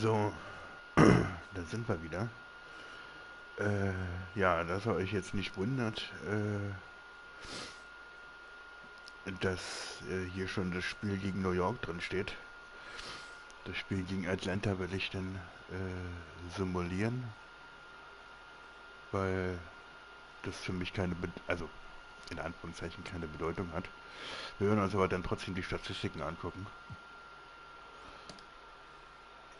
So, da sind wir wieder. Ja, dass ihr euch jetzt nicht wundert, dass hier schon das Spiel gegen New York drin steht. Das Spiel gegen Atlanta will ich dann simulieren, weil das für mich keine, also in Anführungszeichen keine Bedeutung hat. Wir werden uns aber dann trotzdem die Statistiken angucken.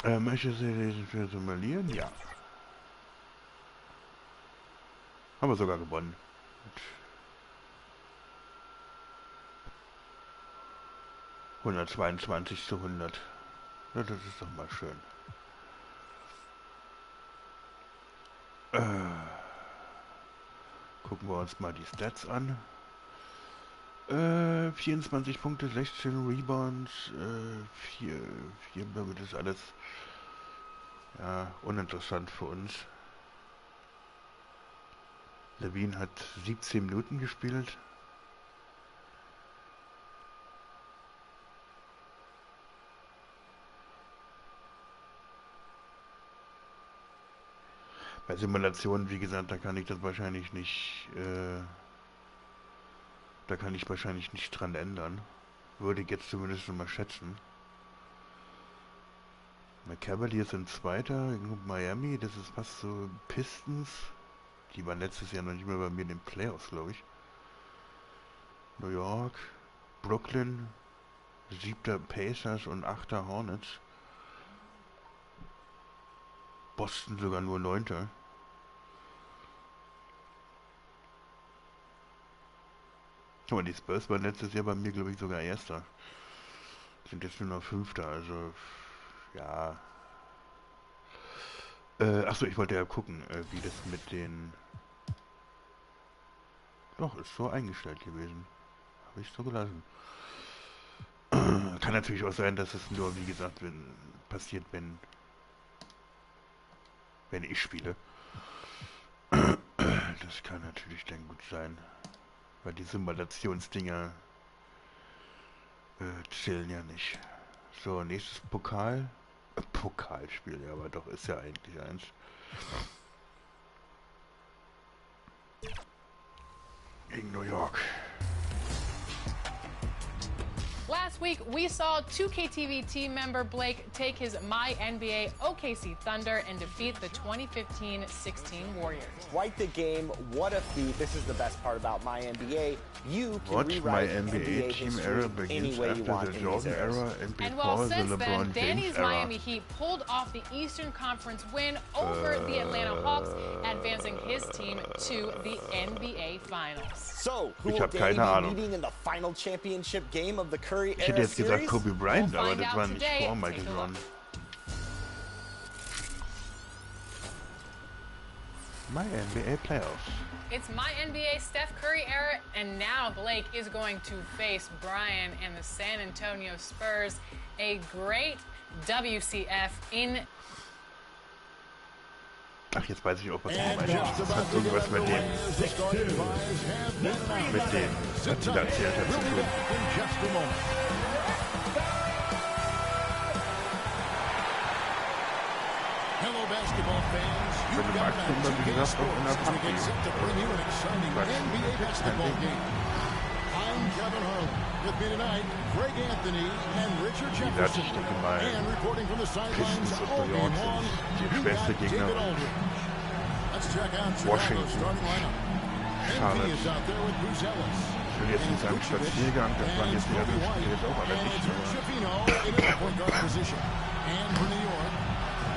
Möchtest du diesen Spiel simulieren? Ja. Haben wir sogar gewonnen. Mit 122:100. Ja, das ist doch mal schön. Gucken wir uns mal die Stats an. 24 Punkte, 16 Rebounds, 4 das ist alles ja uninteressant für uns. Levine hat 17 Minuten gespielt. Bei Simulationen, wie gesagt, da kann ich das wahrscheinlich nicht, da kann ich wahrscheinlich nicht dran ändern. Würde ich jetzt zumindest mal schätzen. Cavaliers sind Zweiter, Miami, das ist fast so Pistons. Die waren letztes Jahr noch nicht mehr bei mir in den Playoffs, glaube ich. New York, Brooklyn, 7. Pacers und 8. Hornets. Boston sogar nur 9. Aber die Spurs waren letztes Jahr bei mir, glaube ich, sogar 1. Sind jetzt nur noch 5. Also, ja. Achso, ich wollte ja gucken, wie das mit den... Doch, ist so eingestellt gewesen. Habe ich so gelassen. Kann natürlich auch sein, dass es nur, wie gesagt, passiert, wenn ich spiele. Das kann natürlich dann gut sein. Weil die Simulationsdinger zählen ja nicht. So, nächstes Pokal. Pokalspiel, ja, aber doch ist ja eigentlich eins. Gegen New York. Last week, we saw 2K team member Blake take his My NBA OKC Thunder and defeat the 2015-16 Warriors. Quite the game. What a feat. This is the best part about My NBA. You can Watch My rewrite NBA team era begins after the Jordan era and And well, before the since then, LeBron James Danny's era. Miami Heat pulled off the Eastern Conference win over the Atlanta Hawks, advancing his team to the NBA Finals. So, who Ich will hab Danny keine be Ahnung. meeting in the final championship game of the Curry Ich hätte era jetzt gesagt series? Kobe Bryant, We'll aber find das out war nicht today. vor Michael Take a look. Jordan. My NBA Playoffs. It's My NBA Steph Curry era, and now Blake is going to face Brian and the San Antonio Spurs. A great WCF in... Ach, jetzt weiß ich auch, was du meinst. Das hat irgendwas mit dem, was du da erzählt hast, zu tun. Hello, basketball fans. Wenn du magst, können wir, wie gesagt, auch in der Pump Get set to bring you an exciting NBA basketball game. I'm Kevin Harlan. With me tonight, Greg Anthony and Richard Wie gesagt, Jefferson. ich denke mal, And reporting from the sidelines Pistons und all New game York long, sind die we schwerste got Gegner. David Aldridge. Let's check out Chicago's Washington, starting lineup. MP Charlotte. is out there with Bruce Ellis. Ich will jetzt nicht sagen Spaziergang, das waren jetzt die ersten Spiele jetzt auch alle nicht, aber Shafino in the point guard position. And for New York,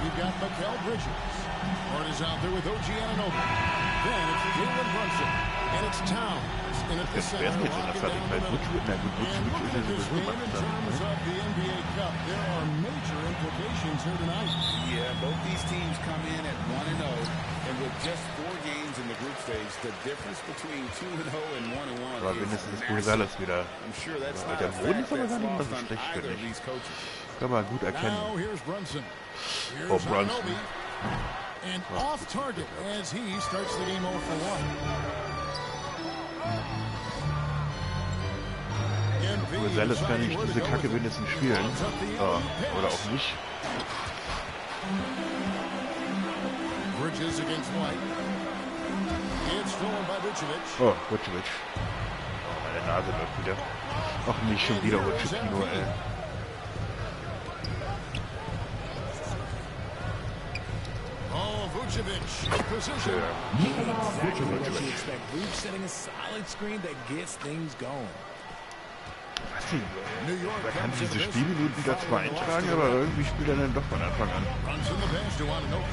we've got Mikal Bridges. Dort is out there with OG Anunoby. Then it's Jalen Brunson. And it's Towns in at the jetzt center. wäre es jetzt in der Zeit, ich weiß, Wutsch ist ja And looking at this sowieso game mal in zusammen. terms of the NBA Cup, there are major implications here tonight. Yeah, both these teams come in at 1-0, and with just 4 games in the group stage, the difference between 2-0 and 1-1 Aber is wenigstens massive. Gonzales wieder. I'm sure that's Ja, not der a Boden fact ist aber that's gar nicht mal lost so on schlecht, either finde of ich. these coaches. Kann man gut erkennen. Now here's Brunson. Here's Oh, Brunson. Anunoby. And off target as he starts the game 0 for 1. Gonzales kann ich diese Kacke wenigstens spielen. Oder auch nicht. Bridges against White. It's stolen by Vucevic. Oh, Vucevic. Oh, meine Nase läuft wieder. Ach, nicht schon wieder Vucevic, ey. Oh, Vucevic in position. Exactly what you expect. Vucevic setting a solid screen that gets things going. Was denn? Man kann diese Spielminuten da zwar eintragen, aber irgendwie spielt er dann doch von Anfang an. Brunson the pass to Ananobi.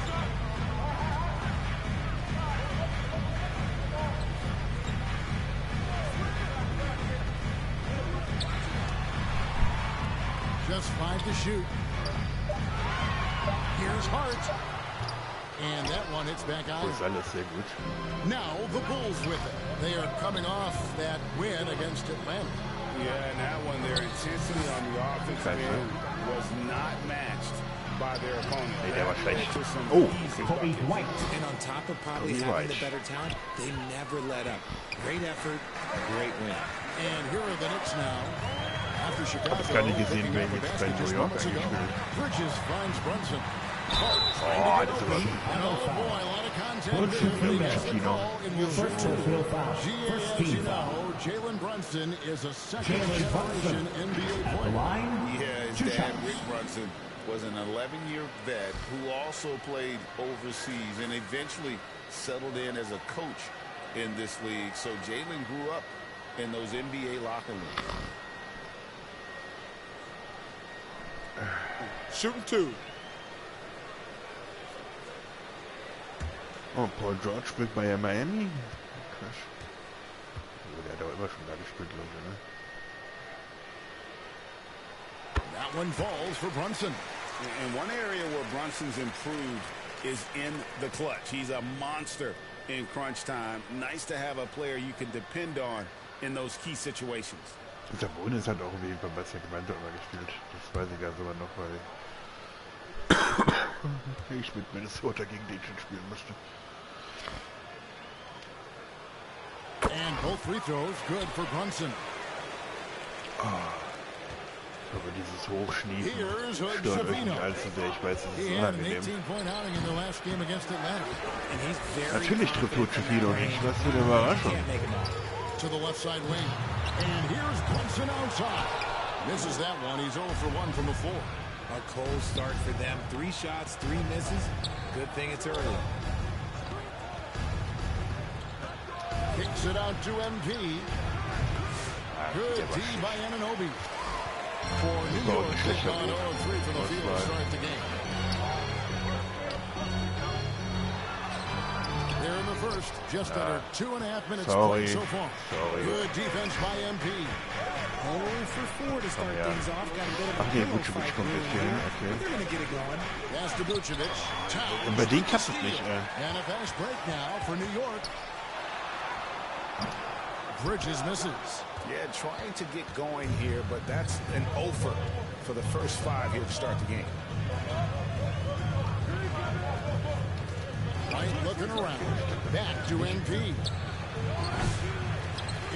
Just 5 to shoot. Here's Hart. And that one hits back out. Das ist alles sehr gut. Now the Bulls with it. They are coming off that win against Atlanta. Yeah, and that one, their intensity on the offensive end was not matched by their opponent. Hey, der war schlecht. Oh, And on top of probably having the better talent, they never let up. Great effort, great win. And here are the Knicks now. After Chicago, gar nicht gesehen, wer jetzt bei New York Bridges finds Brunson. Oh, das ist aber schon. And oh boy, a lot of contact. Jalen Brunson is a second-generation NBA player. yeah, his dad, Rick Brunson, was an 11-year vet who also played overseas and eventually settled in as a coach in this league. So Jalen grew up in those NBA locker rooms. Shooting 2. Oh, Paul George spielt bei Miami? Krass. Also, der hat aber immer schon da gespielt, glaube ich, ne? That one falls for Brunson. And one area where Brunson's improved is in the clutch. He's a monster in crunch time. Nice to have a player you can depend on in those key situations. Dieser Bonus hat auch auf jeden Fall bei Sacramento immer gespielt. Das weiß ich ja sogar noch, weil ich mit Minnesota gegen den schon spielen musste. And both free throws good for Brunson. Aber dieses Hochschniefen Here's Hood stört euch Shafino. nicht allzu sehr. Ich weiß, es He ist had an unangenehm. 18-point outing in the last game against Atlanta. And he's very Natürlich trifft Hochschniefen nicht. Was für eine Überraschung. can't make him out. To the left side wing. And here's Brunson outside. Misses that one. He's 0 for 1 from the floor. A cold start for them. 3 shots, 3 misses. Good thing it's early. Kicks it out to MP. Good D by Anunoby. For New York, they've gone 0-3 from the field to start the game. They're in the first, just under 2.5 minutes played so far. Good defense by MP. 0 for 4 to start things off. Got a bit of a Ach nee, pillow Vucevic fight kommt going jetzt hier hin, there. okay. But they're going to get it going. Pass to Vucevic. Towns. Und bei denen klappt es nicht, ey. And a fast break now for New York. Bridges misses. Yeah, trying to get going here, but that's an over for the first 5 here to start the game. White looking around. Back to MP.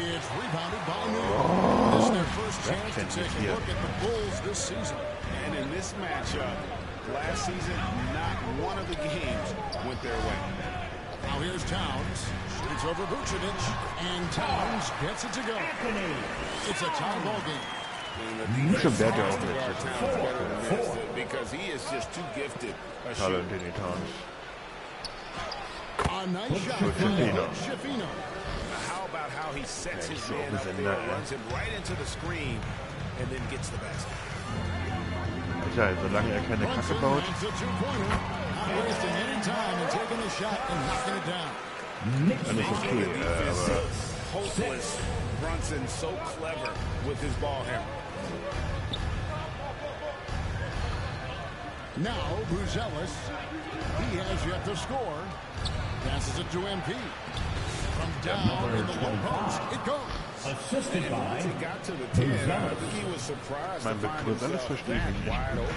It's rebounded by New York. This is their first chance to take a look at the Bulls this season. And in this matchup, last season, not one of the games went their way. Now here's Towns. Shoots over Vucevic. And Towns gets it to go. It's a tie ball game. Schon better auch Towns nicht. better than this because he is just too gifted a Hallo, shooter. Danny Towns. A nice shot from Shafino. How about how he sets his so man up bisschen there, nett, runs him right into the screen, and then gets the basket. Ja, solange er keine Kacke Brunson baut. makes a two-pointer. Not wasting any time and taking the shot and knocking it down. Dann ist okay, aber Hopeless. Brunson so clever with his ball handle. Now Buzelis. He has yet to score. Passes it to MP. From down in the low post. It goes. Assisted by Once he got to the 10, I think he was surprised to mein find Bekurs alles himself verstehe ich that nicht. wide open.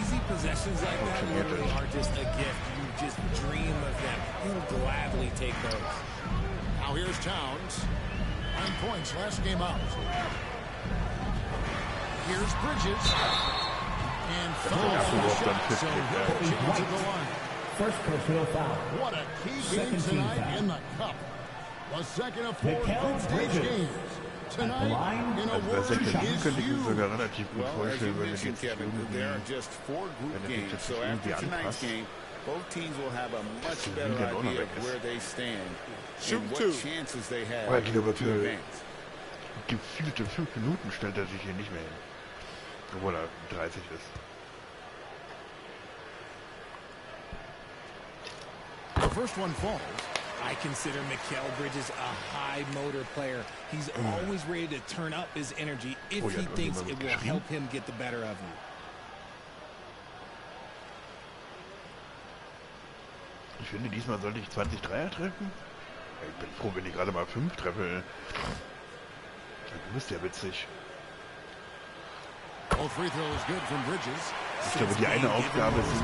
easy possessions like that literally are just a gift. You just dream of them. You'll gladly take those. Now here's Towns. 9 points last game out. Here's Bridges. And foul on the shot, so he'll change at the line. First personal foul. What a key game tonight in the cup. The second of 4 group stage games. Tonight in a Also bei word 6 is könnte ich mir you. sogar relativ gut Well, as you vorstellen, wenn wir mentioned, jetzt Kevin, there are just 4 group wenn das games. jetzt So irgendwie after tonight's anpasst. game, both teams will have a much die better Linie auch noch idea weg of ist. where they stand Shoot and what two. chances they have Oh, ich glaube, to für advance. gefühlte 5 Minuten stellt er sich hier nicht mehr hin. Obwohl er 30 ist. The first one falls. I consider Mikal Bridges a high motor player. He's always ready to turn up his energy if Oh ja, he da hat thinks jemand it will geschrien. help him get the better of you. Ich finde, diesmal sollte ich 20 Dreier treffen. Ich bin froh, wenn ich gerade mal 5 treffe. Das ist ja witzig. All free throws good from Bridges. Ich glaube, die eine Aufgabe sind,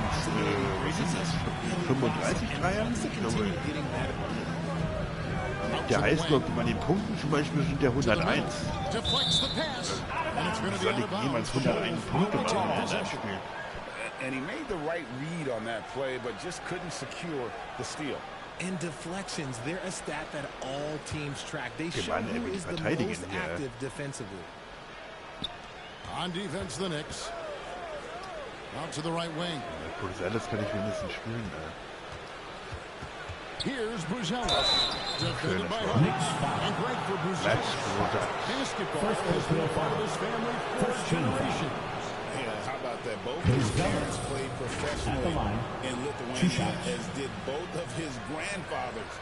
was ist das? 35 Dreier? Ich glaube, der Highscore bei den Punkten zum Beispiel sind der 101. Deflects the pass. And it's going to be Soll out ich of bounds. jemals 101 Punkte machen in einem Spiel? And he made the right read on that play, but just couldn't secure the steal. And deflections, they're a stat that all teams track. They show Mann, ey, who wie die is the verteidigen most hier. active defensively. On defense, the Knicks. Out to the right wing. Bruxelles kann ich wenigstens spielen. Here's Bruxelles. Defended by Schönes Hunt. Knicks foul. And great for Let's Bruxelles. go. Basketball First has been a personal part of foul. his family for First team foul. generations. Yeah, how about that? Both His his parents parents played at the professionally line. in 2 Lithuania, shots. as did both of his grandfathers.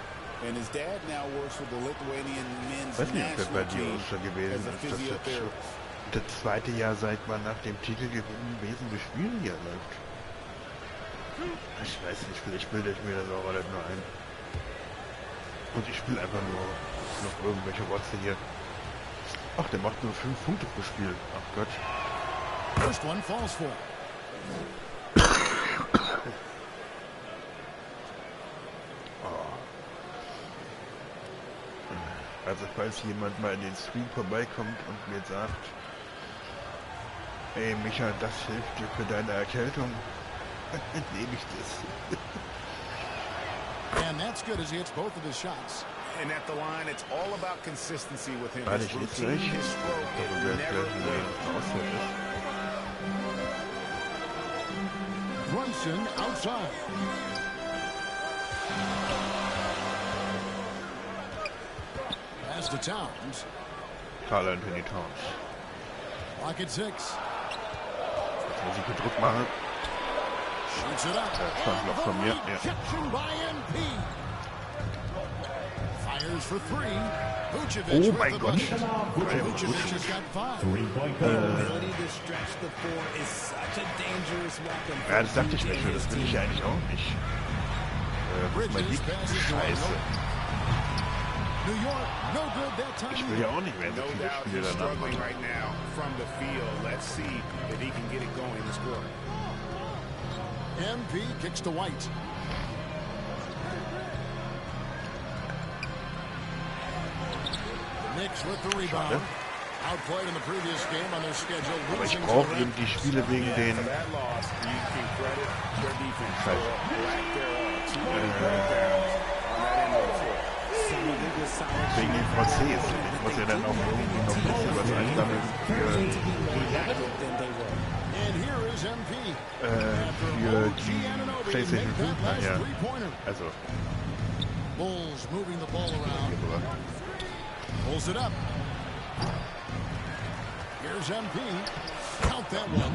And his dad now works with the Lithuanian men's Ich weiß nicht, ob das bei national dir team auch schon gewesen as a ist, dass jetzt physiotherapist. das zweite Jahr, seit man nach dem Titelgewinn wesentlich Spielen hier läuft. Ich weiß nicht, vielleicht bilde ich mir das auch alles nur ein. Und ich spiele einfach nur noch irgendwelche Rotze hier. Ach, der macht nur 5 Punkte pro Spiel. Ach Gott. First one falls for. Also falls jemand mal in den Stream vorbeikommt und mir sagt, ey Micha, das hilft dir für deine Erkältung, dann nehme ich das. And that's good as he hits both of his shots. And at the line, it's all about consistency with him. Warte, His ich lese routine, gleich. his stroke, it Aber wer never vielleicht wavers. eine Auszeit ist. Brunson outside. Pass to Towns. Karl Anthony Towns. Lock at 6. Jetzt muss ich gedrückt machen. Shoots it up. Das war ein Block von mir. Ja. Rejection by NP. Fires for 3. Vucevic Oh with mein the Gott. bucket. Brian Vucevic has got 5. 3-point The goal. ability to stretch the floor is such a dangerous weapon. for Ja, das dachte ich DJ mir schon. and Das his will ich ja team. eigentlich auch nicht. Wo ist mein Bridges Lied? passes to Scheiße. Arnold. New York, no good that time. Ich will ja auch nicht mehr so No viele doubt Spiele he's danach struggling machen. right now from the field. Let's see if he can get it going this quarter. MP kicks to White. Knicks with the rebound. Outplayed in the previous game on their schedule. Aber ich Losing to brauche the eben die Spiele wegen den... For that loss, you can credit their defense Scheiße. for lack thereof. Too many breakdowns on that end of the floor. Solid with solid Wegen den VCs. Ich muss ja dann auch irgendwie noch ein bisschen was einsammeln für than they were. And here is MP. für die PlayStation 5. Ja. Also, Bulls moving the ball around. Pulls it up. Here's MP. Count that one.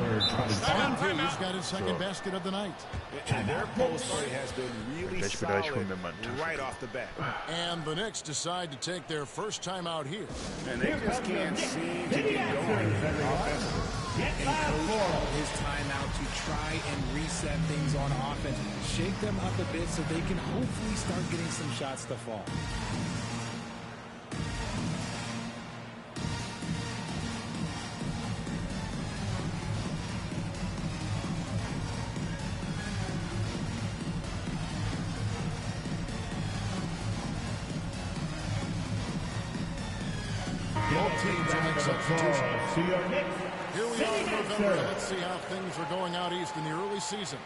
MP's got his second basket of the night. And their post play has been really Gleich wieder, ich hol solid mir mal einen Taschentuch. right off the bat. And the Knicks decide to take their first time out here. And they just can't seem to get going offensively. And Coach called his timeout to try and reset things on offense, shake them up a bit so they can hopefully start getting some shots to fall. Both teams in make substitutions. Here we are in November. Let's see how things are going out east in the early season.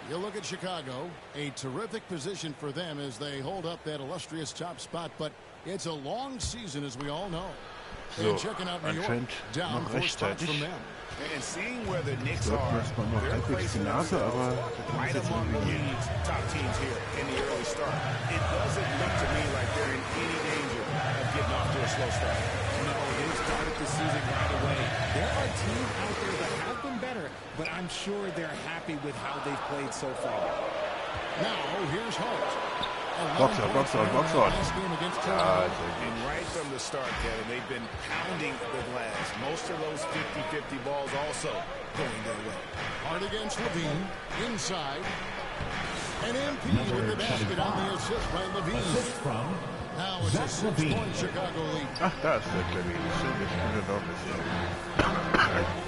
You look at Chicago, a terrific position for them as they hold up that illustrious top spot, but it's a long season, as we all know. So, And checking out New York, anscheinend down noch 4 spots from rechtzeitig. them. And seeing where the Knicks Dort are, erstmal noch they're halbwegs die placing Nase, aber themselves da kann right es jetzt among the irgendwie gehen. league's top teams here in the early start. It doesn't look to me like they're in any danger of getting off to a slow start. No, they started the season right away. There are teams out there that have been better, but I'm sure they're happy with how they've played so far. Now, here's Holt. Box out, box out, box out. Ah, sehr And gut. right from the start, Kevin, they've been pounding the glass. Most of those 50-50 balls also going their way. Hard against Levine. Inside. And MP with the basket on the assist by Levine. Now it's a 6-point Chicago lead. Ach, da ist der Klavin. Stimmt, ich bin da noch ein bisschen.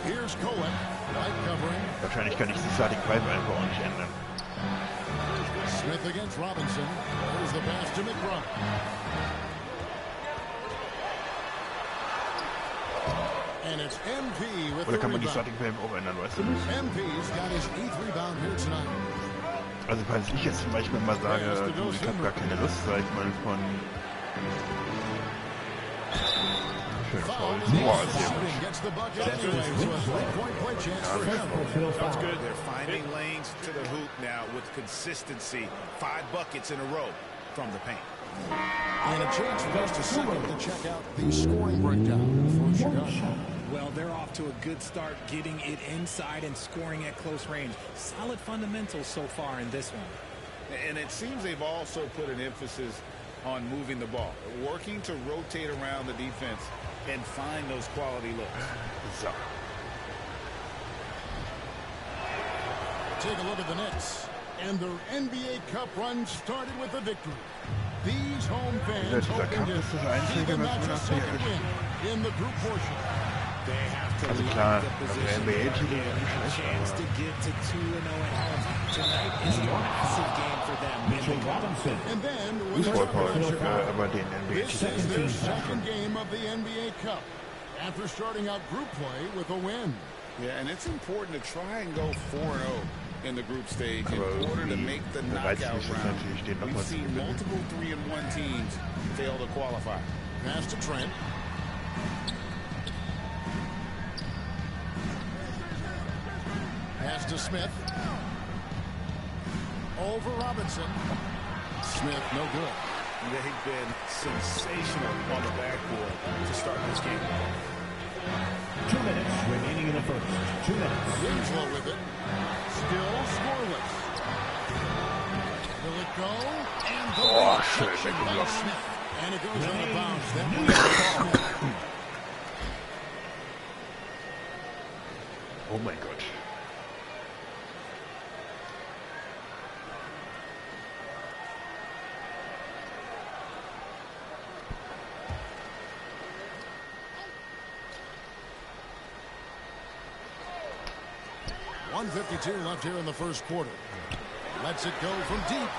Here's Cohen. Light covering. Wahrscheinlich kann ich die Starting Five einfach auch nicht ändern. Smith against Robinson. There's the pass to McBride. And it's MP with Oder the kann man die rebound. Starting Five auch ändern, weißt du? MP's got his 8th rebound here tonight. Also falls ich jetzt zum Beispiel mal sage, du, ich habe gar keine Lust, sag ich mal, von... Schön faul. Boah, sehr gut. Gets the bucket anyway, so a 3-point play chance for him. That's good. They're finding lanes to the hoop now with consistency. 5 buckets in a row from the paint. And a chance for just a second to check out the scoring breakdown for Chicago. Well, they're off to a good start getting it inside and scoring at close range. Solid fundamentals so far in this one. And it seems they've also put an emphasis on moving the ball, working to rotate around the defense and find those quality looks. So. Take a look at the Knicks. And their NBA Cup run started with a victory. These home fans Dieser hoping Cup to ist das Einzige, even was match mir a noch second fehlt. win in the group portion. They have to Also like klar, the der position NBA-Titel they're in. ist A nicht schlecht, chance to aber... get to 2-0 at home. Tonight is a massive game for them. And then, when they're Fußball, talking about Chicago, aber den this NBA-Titel is ist their nicht second game of the NBA Cup after starting out group play with a win. Yeah, and it's important to try and go 4-0 in the group stage in Aber order to irgendwie make the reizt knockout mich das round. natürlich, den We've nochmal zu seen gewinnen. multiple 3-1 teams fail to qualify. Pass to Trent. Pass to Smith. Over Robinson. Smith, no good. They've been sensational on the backboard to start this game. 2 minutes remaining in the first. 2 minutes. Winslow with it. Still scoreless. Will it go? And the Oh, schön reception by weggeblossen. Smith. And it goes out of bounds. That one is Smith. Oh mein Gott. .152 left here in the first quarter. Lets it go from deep.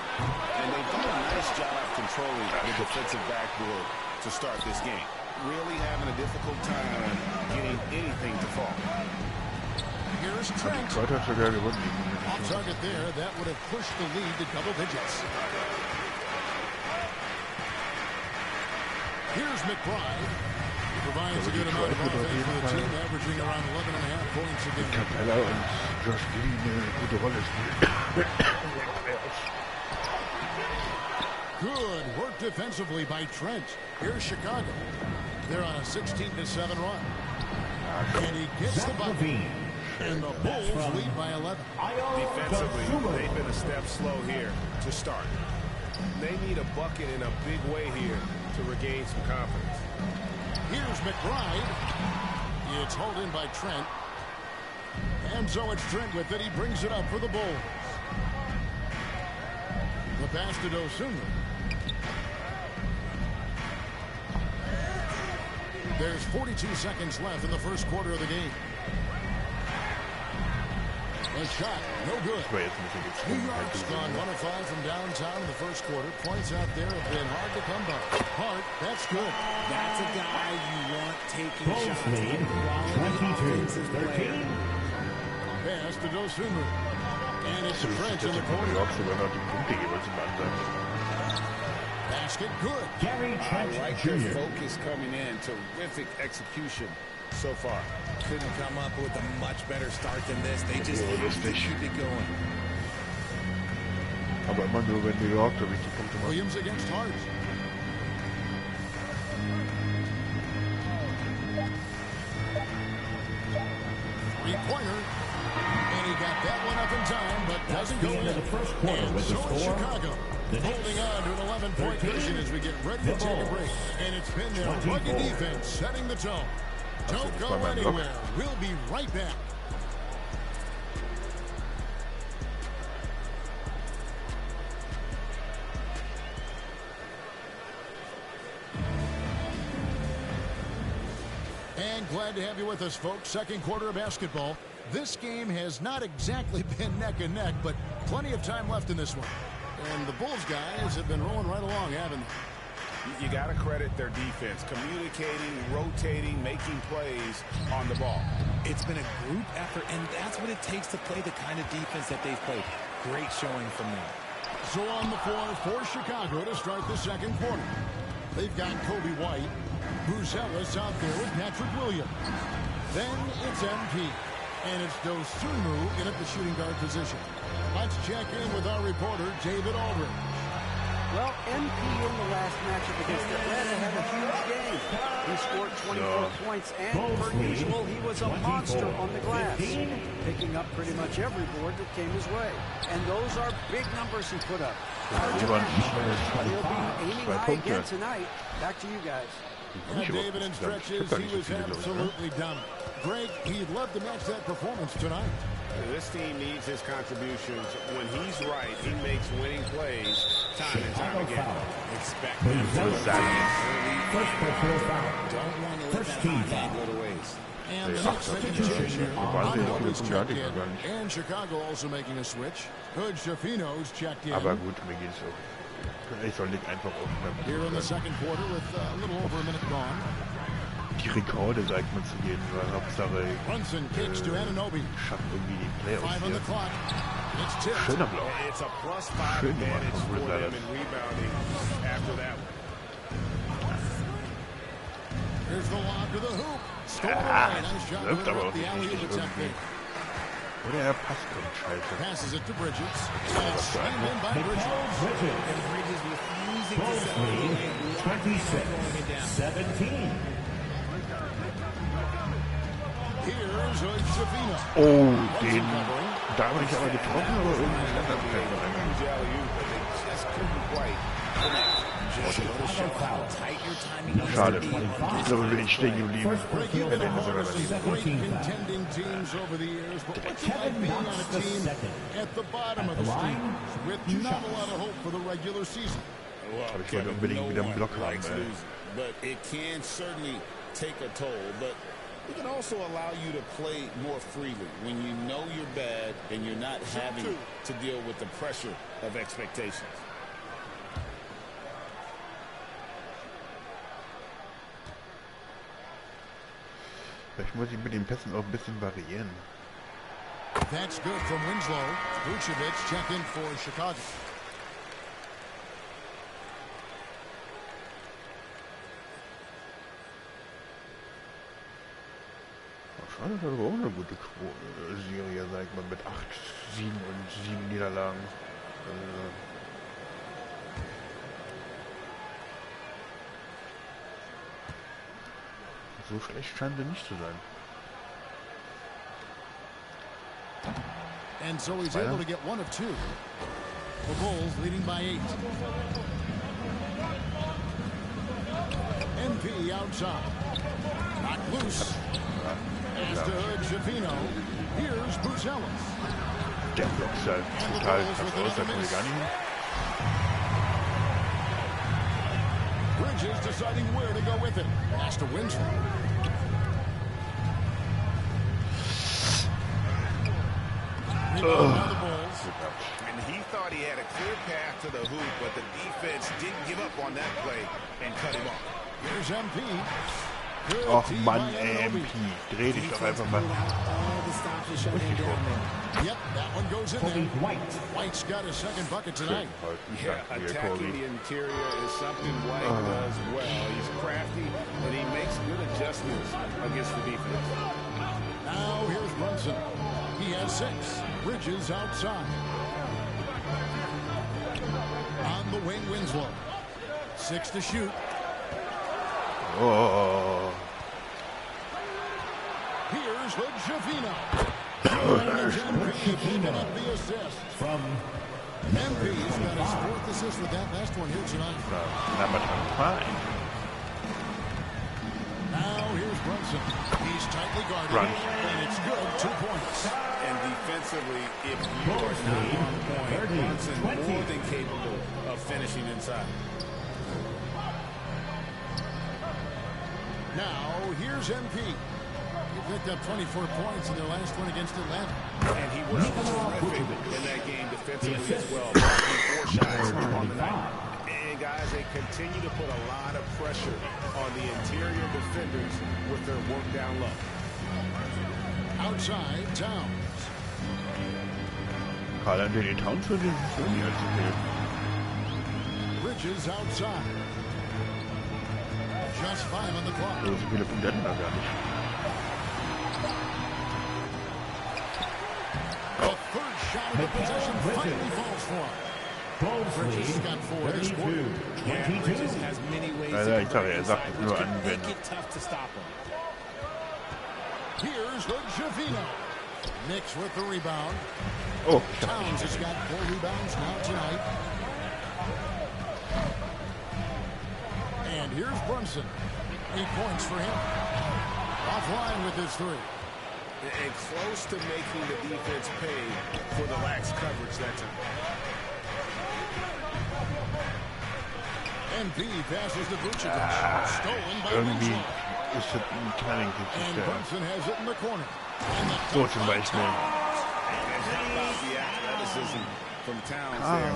And they've done a nice job controlling the defensive backboard to start this game. Really having a difficult time getting anything to fall. Here's Die Trent. Detroit hat sogar gewonnen. Off target there. That would have pushed the lead to double digits. Here's McBride. He provides a good amount of offense for the team, averaging around 11.5 points a game. Capella und Josh Giddey eine gute Rolle spielen. Good work defensively by Trent. Here's Chicago. They're on a 16-7 run. And he gets the bucket. And the Bulls lead by 11. Defensively, they've been a step slow here to start. They need a bucket in a big way here to regain some confidence. Here's McBride. It's hauled in by Trent. And so it's Trent with it. He brings it up for the Bulls. The pass to Dosunmu. There's 42 seconds left in the first quarter of the game. A shot, no good. Das war jetzt ein bisschen New gezwungen. York's gone 1 of 5 from downtown in the first quarter. Points out there have been hard to come by. Hart, that's good. That's a guy you want taking Bulls shots. lead Quality offensive 22-13. player. Pass to Dosunmu. And it's So the lustig, French dass in the die von New corner. York sogar noch die Punkte jeweils im Ansatz. Basket good. Gary I Trent like their Jr. focus coming in. Terrific execution so far. Couldn't come up with a much better start than this. They just Ja, have to lustig. keep it going. Aber immer nur, wenn New York, glaube ich, die Punkte macht. Williams against Hart. Three-pointer. And he got that one up in time, but That's doesn't the go end in. of the first quarter And with the so is score. Chicago. The Knicks, Holding on to an 11-point 13, cushion as we get ready to the take a Bulls, break. And it's been their 24. rugged defense setting the tone. Don't das go war mein Block. anywhere. We'll be right back. And glad to have you with us, folks. Second quarter of basketball. This game has not exactly been neck and neck, but plenty of time left in this one. And the Bulls guys have been rolling right along, haven't they? You got to credit their defense, communicating, rotating, making plays on the ball. It's been a group effort, and that's what it takes to play the kind of defense that they've played. Great showing from them. So on the floor for Chicago to start the second quarter. They've got Kobe White, Bruce Ellis out there with Patrick Williams. Then it's MP, and it's Dosunmu in at the shooting guard position. Let's check in with our reporter, David Aldridge. Well, MP in the last matchup against Atlanta had a huge game. He scored 24 points, and per usual, he was a monster on the glass, picking up pretty much every board that came his way. And those are big numbers he put up. Hard to match, but he'll be aiming high again tonight. Back to you guys. And David in stretches, he was absolutely dominant. Greg, he'd love to match that performance tonight. This team needs his contributions. When he's right, he makes winning plays time and time again. Expect Please them note, to first personal foul. don't want to let First that team hot hand foul. go to waste. And the Knicks making a change here. Wahnsinnig viele Always Punkte hatte checked ich in. noch gar nicht. And Chicago also making a switch. Good Shafino's checked in. Aber gut, mir geht's auch. Ich soll nicht einfach Here in the aufnehmen. second quarter with a little over a minute gone. Die Rekorde, sagt man, zu gehen, weil Hauptsache Brunson kicks to Anunoby. schafft irgendwie die Playoffs 5 on the hier. clock. It's tipped. Schöner Blau. It's a +5 Schön gemacht advantage von for Bruce them Ellis. in rebounding after that one. Here's the lob to the hoop. Stolen Ah, away. Nice shot läuft to aber interrupt auch the nicht alley-oop richtig attempt irgendwie. there. Oder er passt kommt, scheiße. Passes it to Bridges. And it's slammed in by Bridges. Bridges. And Bridges refusing to Bulls settle lead for 26-17. Here's Shafino. Oh, den. Da habe ich aber getroffen, aber irgendwie stand er vielleicht noch einmal. Huge alley-oop, but they just couldn't quite connect. tight your timing. Schade. Ich glaube, bin ich stehen geblieben. First personal Hätte ich foul. sogar Great 17 foul. contending teams over the years, but what's it like Kevin being Knox on a the team second. at the bottom At of the the standings line, with two not a shots. lot of hope for the regular season? Well, Aber ich wollte Kevin, unbedingt wieder einen one Block haben, likes ey. losing, but it can certainly take a toll. But it can also allow you to play more freely when you know you're bad and you're not having to deal with the pressure of expectations. Vielleicht muss ich mit den Pässen auch ein bisschen variieren. That's good from Winslow. Vucevic check in for Chicago. Schade, das war auch eine gute Serie, sag ich mal, mit 8 Siegen und 7 Niederlagen. So schlecht scheint sie nicht zu sein. And so he's able to get one of two. The Bulls leading by 8. MP outside. Knocked loose. As to Shafino. Here's Bruce Ellis. Der Block ist halt total fast aus, da kommt er gar nicht hin. Bridges deciding where to go with it. Pass to Winslow. Rebound by the Bulls. And he thought he had a clear path to the hoop, but the defense didn't give up on that play and cut him off. Here's MP. Och Mann, MP. Dreh dich doch einfach mal. Yep, that one goes in there. White's got his second bucket tonight. Yeah, attacking the interior is something White does well. He's crafty, and he makes good adjustments against the defense. Now here's Brunson. He has 6. Bridges outside. On the wing, Winslow. 6 to shoot. Oh. Here's Javino. Picking up the assist. From MP's got his 4th assist with that last one here tonight. Number 5. Now here's Brunson. He's tightly guarded. And it's good. 2 points. And defensively, if you are not on point, Brunson more than capable of finishing inside. Now here's MP. He picked up 24 points in their last one against Atlanta. And he was terrific in that game defensively as well. 4 shots on the night. And guys, they continue to put a lot of pressure on the interior defenders with their work down low. Outside, Towns. Karl-Anthony Towns für den Sony als okay. Bridges outside. Just 5 on the clock. So viele Punkte hatten wir gar nicht. The third shot of the possession finally falls for him. Bridges has got 4 this quarter. Yeah, Bridges has many ways Ja, ich sage, er sagt es nur make anwenden. it tough to stop him. Here's Javino. Knicks with the rebound. Oh, Towns has got 4 rebounds now tonight. And here's Brunson. 8 points for him. Offline with his 3. And close to making the defense pay for the lax coverage that time. MP passes to Vucevic. Stolen by irgendwie Winslow. ist das ein kleiner And Geschichte. Brunson has it in the corner. So zum Beispiel. And how about the athleticism from Towns there?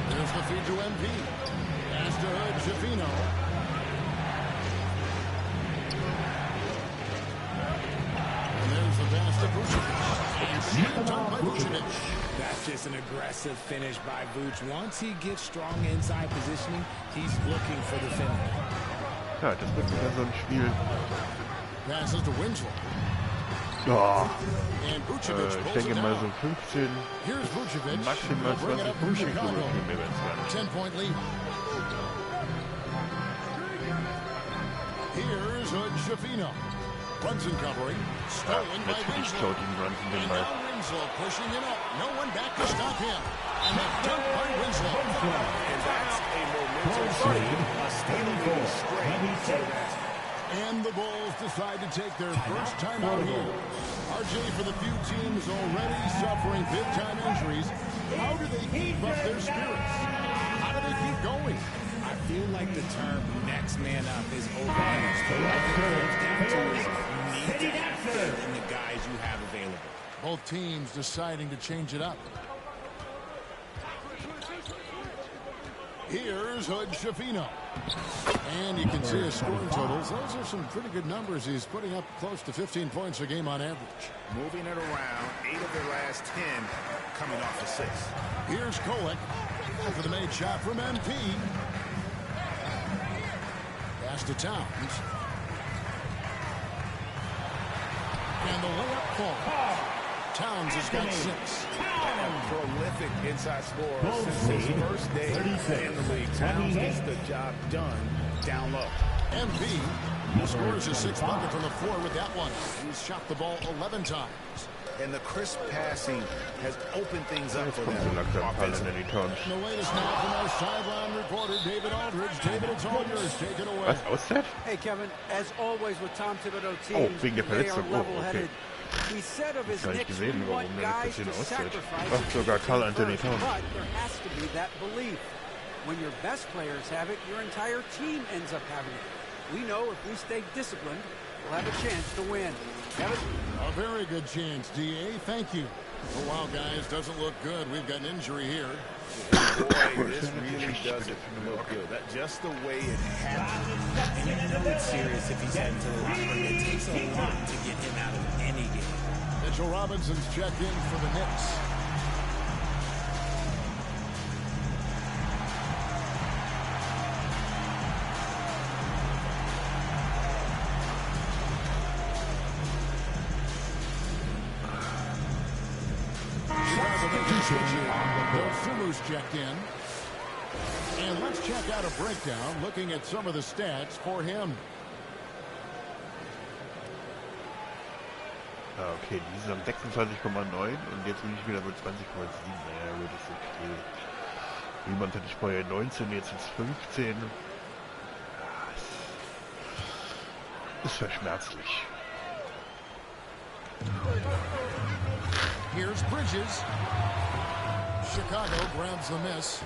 There's the feed to MP. Pass to Javino. And there's the pass to Vucevic. And slammed down by Vucevic. That's just an aggressive finish by Vooch. Once he gets strong inside positioning, he's looking for the finish. Ja, das wird wieder so ein Spiel. Passes to Winslow. Oh, And Vucevic ich pulls denke it mal down. so 15, Here's Vucevic. maximal Bring it 20 up from Punkte. Chicago. Mehr werden es gar nicht. 10-point lead. Here's Javino. Brunson covering. Stolen by Natürlich Winslow. klaut ihn Brunson den And Ball. now Winslow pushing it up. No one back to stop him. And a dunk by Winslow. And that's a momentum swing. A standing straight. And the Bulls decide to take their first time out here. RJ, for the few teams already suffering big-time injuries, how do they keep up their spirits? How do they keep going? I feel like the term next man up is overused. What it comes down to is you need to have faith in the guys you have available. Both teams deciding to change it up. Here's Javino. And you can see his scoring totals. Those are some pretty good numbers. He's putting up close to 15 points a game on average. Moving it around, 8 of their last 10 coming off the 6. Here's Kolek after the made shot from MP. Pass to Towns. And the layup falls. Towns has got 6. A prolific inside scorer since his first day in the league. Towns gets the job done down low. MP scores his 6th bucket from the floor with that one. He's shot the ball 11 times. And the crisp passing has opened things up for them. Karl-Anthony Towns. And the latest now from our sideline reporter, David Aldridge. David, it's all yours. Take it away. Was, Auszeit? Hey, Kevin, as always with Tom Thibodeau teams, wegen der they are Verletzung. Oh, level-headed. okay. He said of his Gar nicht Knicks, gesehen, we want warum er guys jetzt to Auszeit. sacrifice. Ach, sogar Karl-Anthony Towns. But there has to be that belief. When your best players have it, your entire team ends up having it. We know if we stay disciplined, we'll have a chance to win. Kevin? A very good chance, D.A. Thank you. Oh, wow, guys, doesn't look good. We've got an injury here. Boy, this really doesn't look good. Just the way it happened. And you know it's serious if he's heading to the locker room. It takes a lot to get him out of any game. Mitchell Robinson's checked in for the Knicks. Sumu's checked in. And let's check out a breakdown looking at some of the stats for him. Okay, die ist am 26,9 und jetzt bin ich wieder bei 20,7. Naja, gut, ist okay. Niemand hatte ich vorher 19, jetzt ist 15. Ist verschmerzlich. Here's Bridges. Chicago grabs the miss.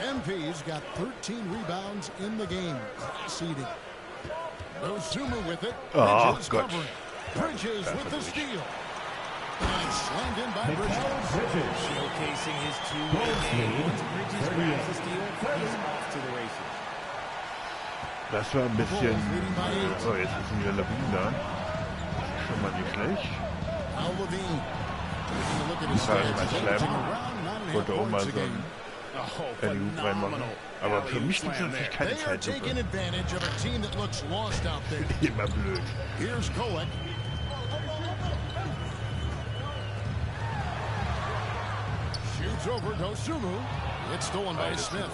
MP's got 13 rebounds in the game. Class eating. Sumu with it. Bridges covering. Bridges with the steal. And slammed in by Bridges. Showcasing his two-way game. Once Bridges grabs the steal, he's off to the races. Das war ein bisschen... So, jetzt ist wieder Levine da. Schon mal nicht schlecht. Now Levine. Taking a look at his stats. Wollte auch mal so einen Loop reinmachen. Aber für mich gibt es natürlich keine Zeitlupe. Immer blöd. Here's Kolek. Shoots over Dosumu. It's stolen by Smith.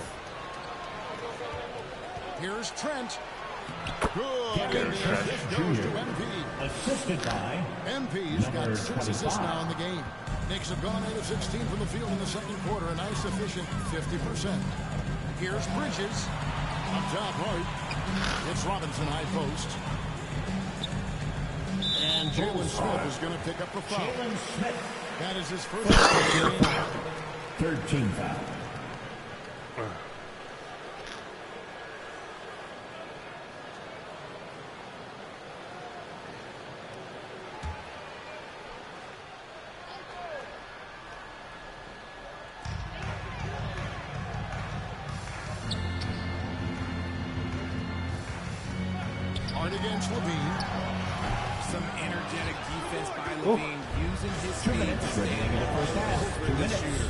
Here's Trent. Good. And this goes to MP. Assisted by MP's got 6 assists now in the game. Knicks have gone 8 of 16 from the field in the second quarter. A nice efficient 50%. Here's Bridges. On top right. It's Robinson high post. And Jalen Smith is going to pick up the foul. Jalen Smith. That is his first foul. 13 foul. Against Levine. Some energetic defense by Levine, using his speed to stand over the shooter.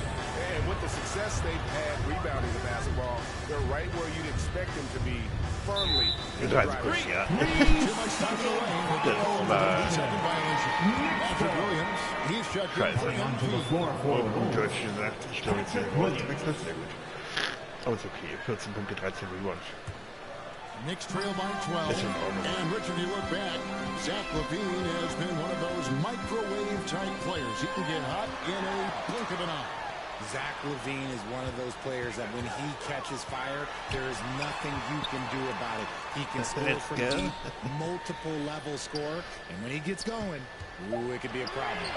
And with the success they've had rebounding the basketball, they're right where you'd expect them to be, firmly in the driver's seat. Too much time in the lane. Second violation. Patrick Williams, he's checked in for him. Gut Deutsch gesagt, ich glaube jetzt sehr gut. Sehr gut. Aber ist okay, 14 Punkte, 13 Rebounds. Knicks trail by 12. And Richard, you look back, Zach LaVine has been one of those microwave-type players. He can get hot in a blink of an eye. Zach LaVine is one of those players that when he catches fire, there is nothing you can do about it. He can score from deep, multiple level score, and when he gets going, ooh, it could be a problem.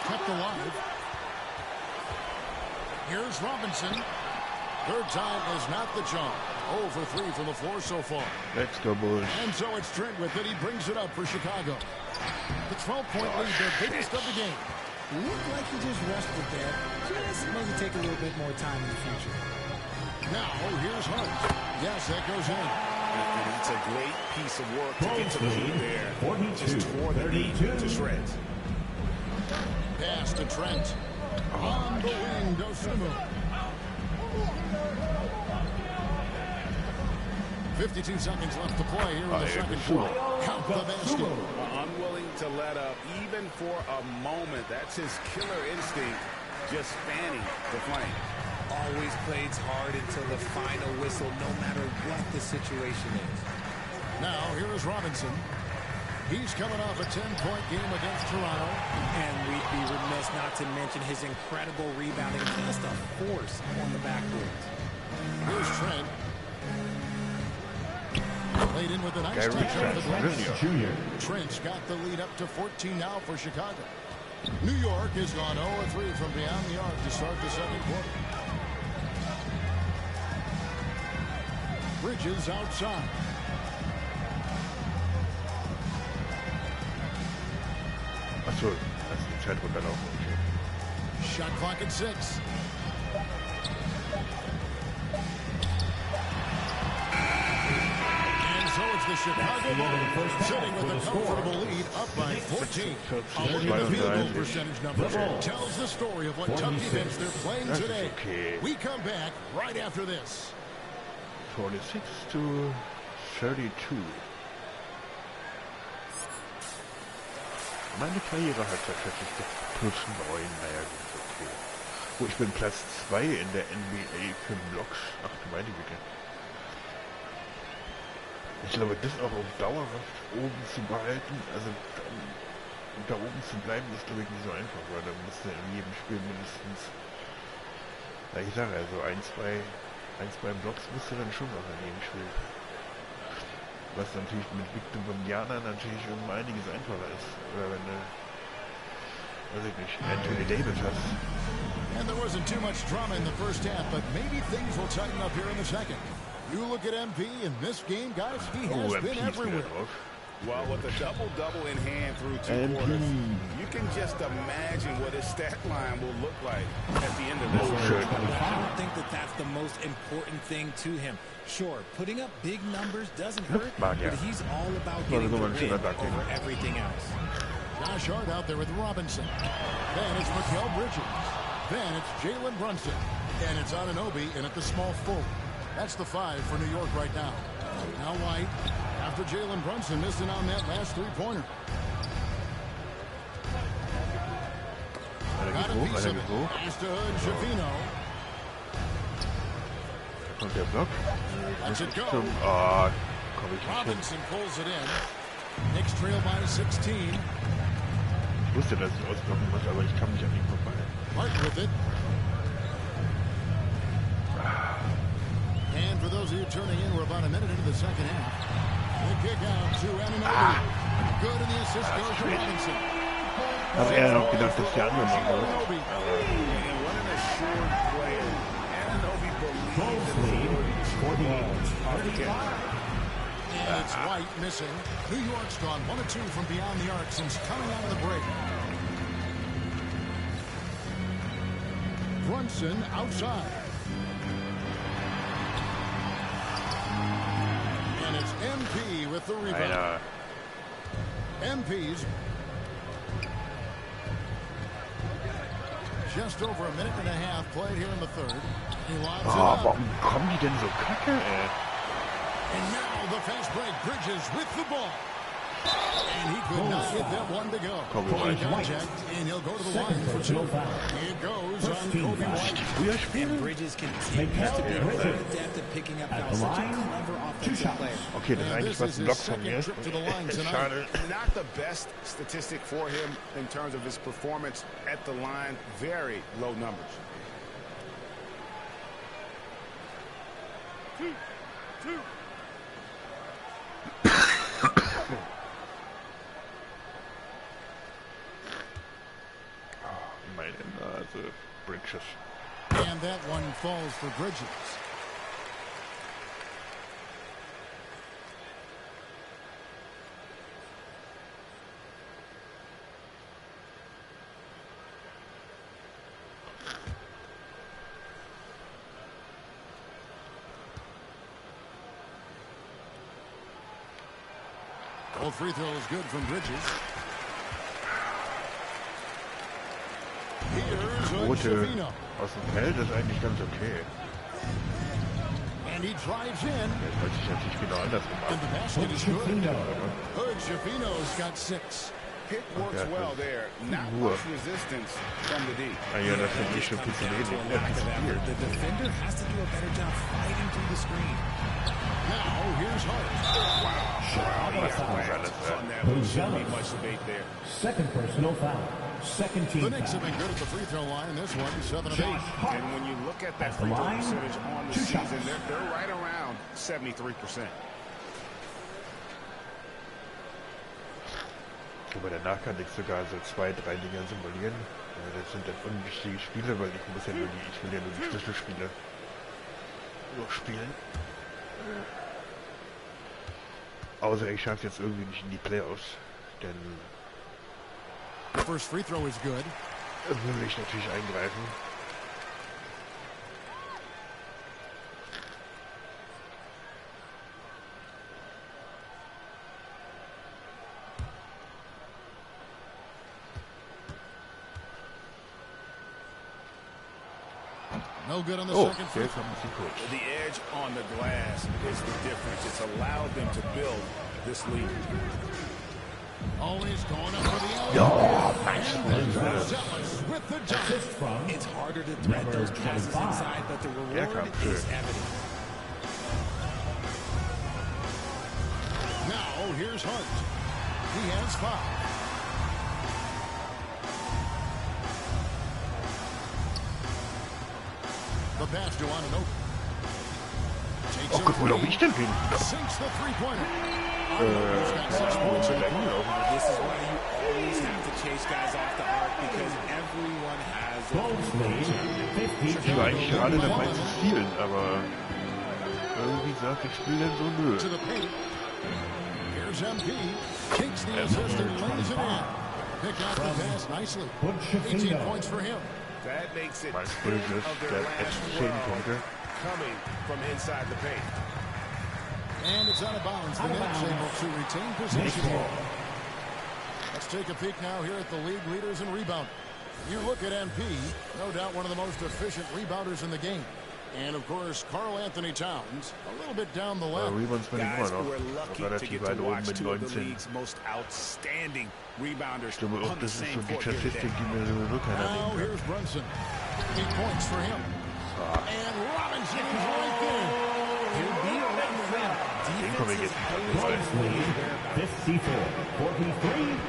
Kept alive. Here's Robinson. Third time is not the charm. 0 for 3 from the floor so far. Let's go, boys. And so it's Trent with it. He brings it up for Chicago. The 12-point lead, their biggest of the game. Looked like he just rushed it there. Just maybe take a little bit more time in the future. Now, here's Hart. Yes, that goes in. And it's a great piece of work to get to the lead there. Just tore the lead to shreds. Pass to Trent. On the wing, Dosumu. 52 seconds left to play here in the second quarter. Count the basket. Unwilling to let up even for a moment. That's his killer instinct, just fanning the flame. Always plays hard until the final whistle, no matter what the situation is. Now, here is Robinson. He's coming off a 10-point game against Toronto. And we'd be remiss not to mention his incredible rebounding, just a force on the backboards. Here's Trent. Laid in with a nice touch over the glass. Trent's got the lead up to 14 now for Chicago. New York has gone 0-3 from beyond the arc to start the second quarter. Bridges outside. Achso, das ist die Zeit runterlaufen. Okay. Shot clock at 6. the Chicago Bulls, sitting with a comfortable lead up by 14. A look at the field goal percentage numbers tells the story of what tough defense they're playing today. We come back right after this. 46 to 32. Meine Karriere hat tatsächlich plus 9, naja, das ist okay. Oh, ich bin Platz 2 in der NBA für Blocks. Ach du meine Güte. Ich glaube, das auch auf dauerhaft oben zu behalten, also da oben zu bleiben, ist glaube ich nicht so einfach, weil da musst du in jedem Spiel mindestens, ja ich sage also, ein, zwei Blocks musst du dann schon machen in jedem Spiel. Was natürlich mit Victor Wembanyama natürlich um einiges einfacher ist, oder wenn du, weiß ich nicht, Anthony Davis hast. And there wasn't too much drama in the first half, but maybe things will tighten up here in the second. You look at MP in this game, guys, he has been everywhere. Well, with a double-double in hand through 2 quarters, you can just imagine what his stat line will look like at the end of this. I don't think that that's the most important thing to him. Sure, putting up big numbers doesn't hurt, but he's all about getting the win over everything else. Josh Hart out there with Robinson. Then it's Mikal Bridges. Then it's Jalen Brunson. And it's Anunoby in at the small forward. That's the 5 for New York right now. Now White, after Jalen Brunson missing on that last three-pointer. Got a piece of it. Pass to Hood, Shavino. Und der Block. Let's it go. Komm ich nicht hin. Robinson pulls it in. Knicks trail by 16. Ich wusste, dass ich ausblocken muss, aber ich kam nicht an ihm vorbei. Hart with it. And for those of you turning in, we're about a minute into the second half. The kick out to Anunoby. Good, and the assist goes to Robinson. Hab eher noch gedacht, dass die anderen machen wird. And it's White missing. New York's gone 1 of 2 from beyond the arc since coming out of the break. Brunson outside. And it's MP with the rebound. MP's just over a minute and a half played here in the third. He lobs it up. Warum kommen die denn so kacke, ey? And now the fast break. Bridges with the ball. And he could not get that one to go. Kobe White. And he'll go to the line for 2. It goes on Kobe White. And Bridges continues to be very adept at picking up now. Such a clever offensive player. Okay, das ist eigentlich fast ein Block von mir. Schade. Not the best statistic for him in terms of his performance at the line. Very low numbers. 2. Meine Nase. Bridges. And that one falls for Bridges. All free throw is good from Bridges. Rote aus dem Feld ist eigentlich ganz okay. And he drives in. Jetzt hat sich natürlich genau anders gemacht. And the basket is good. Hood Shavino's got 6. Pick works well there. Not much resistance from the D. Ja, das finde ich schon viel zu wenig. The defender has to do a better job fighting through the screen. Now here's Hart. Second personal foul. Second team The Knicks foul. have been good at the free throw line. This one, 7 of 8. And when you look at that free throw percentage on the season, they're right around 73%. Aber danach kann ich sogar so 2, 3 Dinger simulieren. Das sind dann unwichtige Spiele, weil ich will ja nur die Schlüsselspiele durchspielen. Außer ich schaffe jetzt irgendwie nicht in die Playoffs, denn The first free throw is good. will ich natürlich eingreifen. No good on the second free throw. The edge on the glass is the difference. It's allowed them to build this lead. Always going up for the alley. With the dunk. It's harder to thread those passes inside, but the reward is evident. Now here's Hart. He has 5. The pass to Ananobi. Oh, guck mal, wie ich denn bin. Sinks the three-pointer. He's got 6 points in the quarter. This is why you always have to chase guys off the arc because everyone has Ich war eigentlich gerade dabei zu spielen, aber irgendwie sagt ich spiele dann so nö. To the paint. Here's MP. Takes the assist and lays it in. Picked out the pass nicely. 18 points for him. That makes it 10 Meinst du, of das their ist der last letzte 10 Punkte? coming from inside the paint. And it's out of bounds. The Knicks able to retain possession here. Let's take a peek now here at the league leaders in rebound. You look at MP, no doubt one of the most efficient rebounders in the game. And of course, Karl Anthony Towns, a little bit down the ladder. Guys, we're lucky to get to watch 2 of the league's most outstanding rebounders on the same court here today. Now here's Brunson. 8 points for him. And Robinson is right there. He'll be around the rim. Defense is 54-43.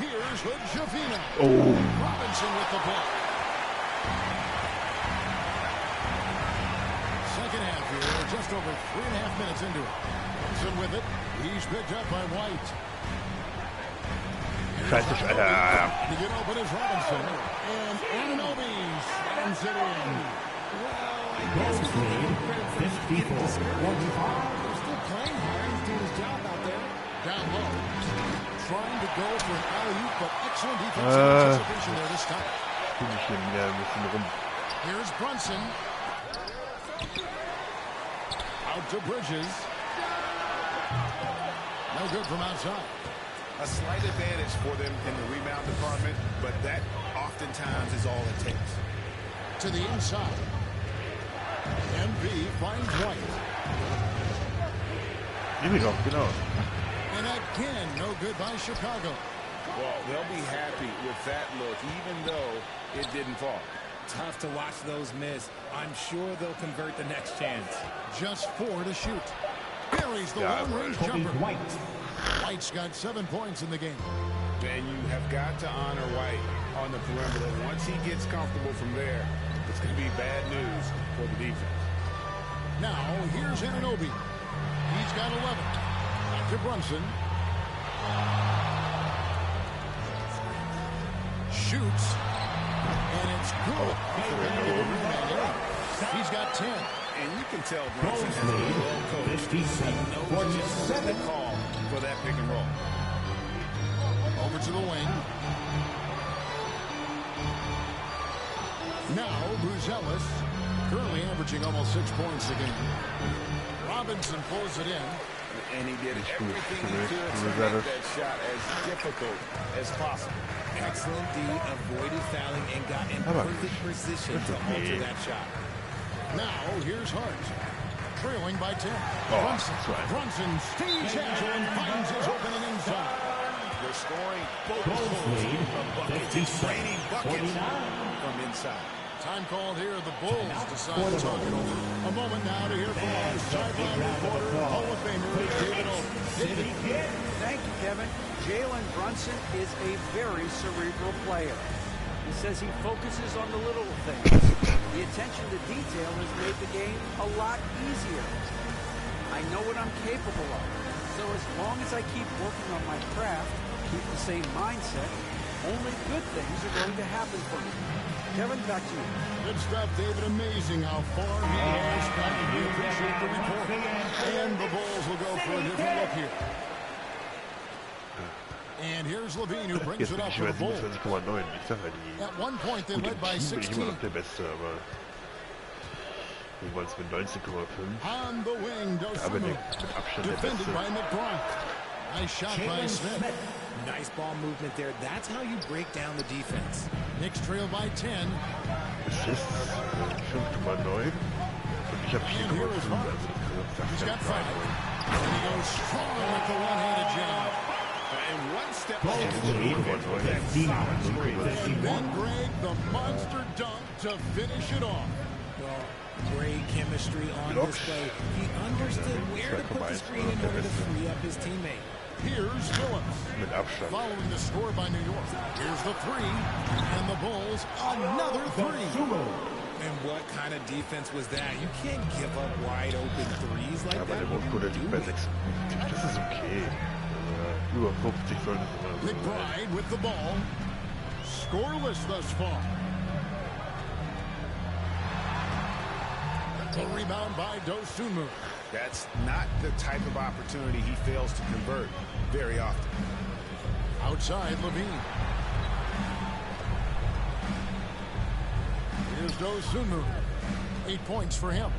Here's Hood-Schifino. Oh. Robinson with the block. Second half here, just over 3.5 minutes into it. Brunson with it. He's picked up by White. Scheiße, Alter. To get open is Robinson. And Ananobi slams it in. Goals lead, 54-45. They're still playing hard. He's doing his job out there. Down low. Trying to go for an alley-oop, but excellent defensive anticipation there this time. Here's Brunson. Out to Bridges. No good from outside. A slight advantage for them in the rebound department, but that oftentimes is all it takes. To the inside. MB finds White. Nehme ich auch, genau. And again, no good by Chicago. Well, they'll be happy with that look, even though it didn't fall. Tough to watch those miss. I'm sure they'll convert the next chance. Just 4 to shoot. Buries the long-range jumper. White's got 7 points in the game. And you have got to honor White on the perimeter. Once he gets comfortable from there, it's going to be bad news for the defense. Now, here's Ananobi. He's got 11. Back to Brunson. Shoots. And it's good. He's got 10. And you can tell Brunson has been well coached. He knows just the call for that pick and roll. Over to the wing. Now, Bruzelis, currently averaging almost 6 points a game. Robinson pulls it in. And he did everything he could to make that shot as difficult as possible. Excellent D, avoided fouling and got in perfect position to alter that shot. Now, here's Hart. Trailing by 10. Brunson stage and finds his opening inside. They're scoring both buckets, raining buckets from inside. Time called here. The Bulls decide to talk it over. A moment now to hear from our sideline reporter, Hall of Famer David David. Thank you, Kevin. Jalen Brunson is a very cerebral player. He says he focuses on the little things. The attention to detail has made the game a lot easier. I know what I'm capable of. So as long as I keep working on my craft, keep the same mindset, only good things are going to happen for me. Kevin, back to you. Good stuff, David. Amazing how far he has come. We appreciate the report. And the Bulls will go for a different look here. And here's Levine who brings it up for the Bulls. At one point they led by 16. On the wing, Dosunmu. Defended by McBride. Nice shot by Smith. Nice ball movement there. That's how you break down the defense. Knicks trail by 10. Assists, 5,9. Und ich habe 4,5. Also he's got 5. And he goes strong with the one-handed jab. And one step then Greg, the monster dunk to finish it off. Well, great chemistry on display. He understood where to put the screen in order to free up his teammate. Here's Phillips. Following the score by New York. Here's the 3. And the Bulls, another 3. And what kind of defense was that? You can't give up wide open threes like that. Das ist okay. Über 50 sollten es immer so. McBride with the ball. Scoreless thus far. A rebound by Dosunmu. That's not the type of opportunity he fails to convert very often. Outside Levine. Here's Dosunmu. 8 points for him.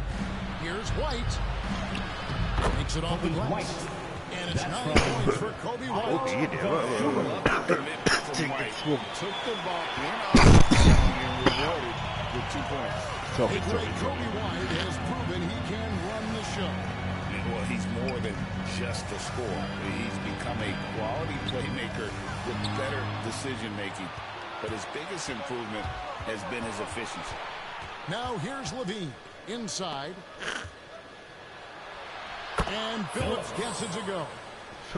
Here's White. Makes it off the glass. And it's 9 points for Kobe White. Took the ball, went out, and rewarded with 2 points. Kobe White has proven he can run the show. Well, he's more than just a scorer. He's become a quality playmaker with better decision-making. But his biggest improvement has been his efficiency. Now here's Levine inside. And Phillips gets it to go.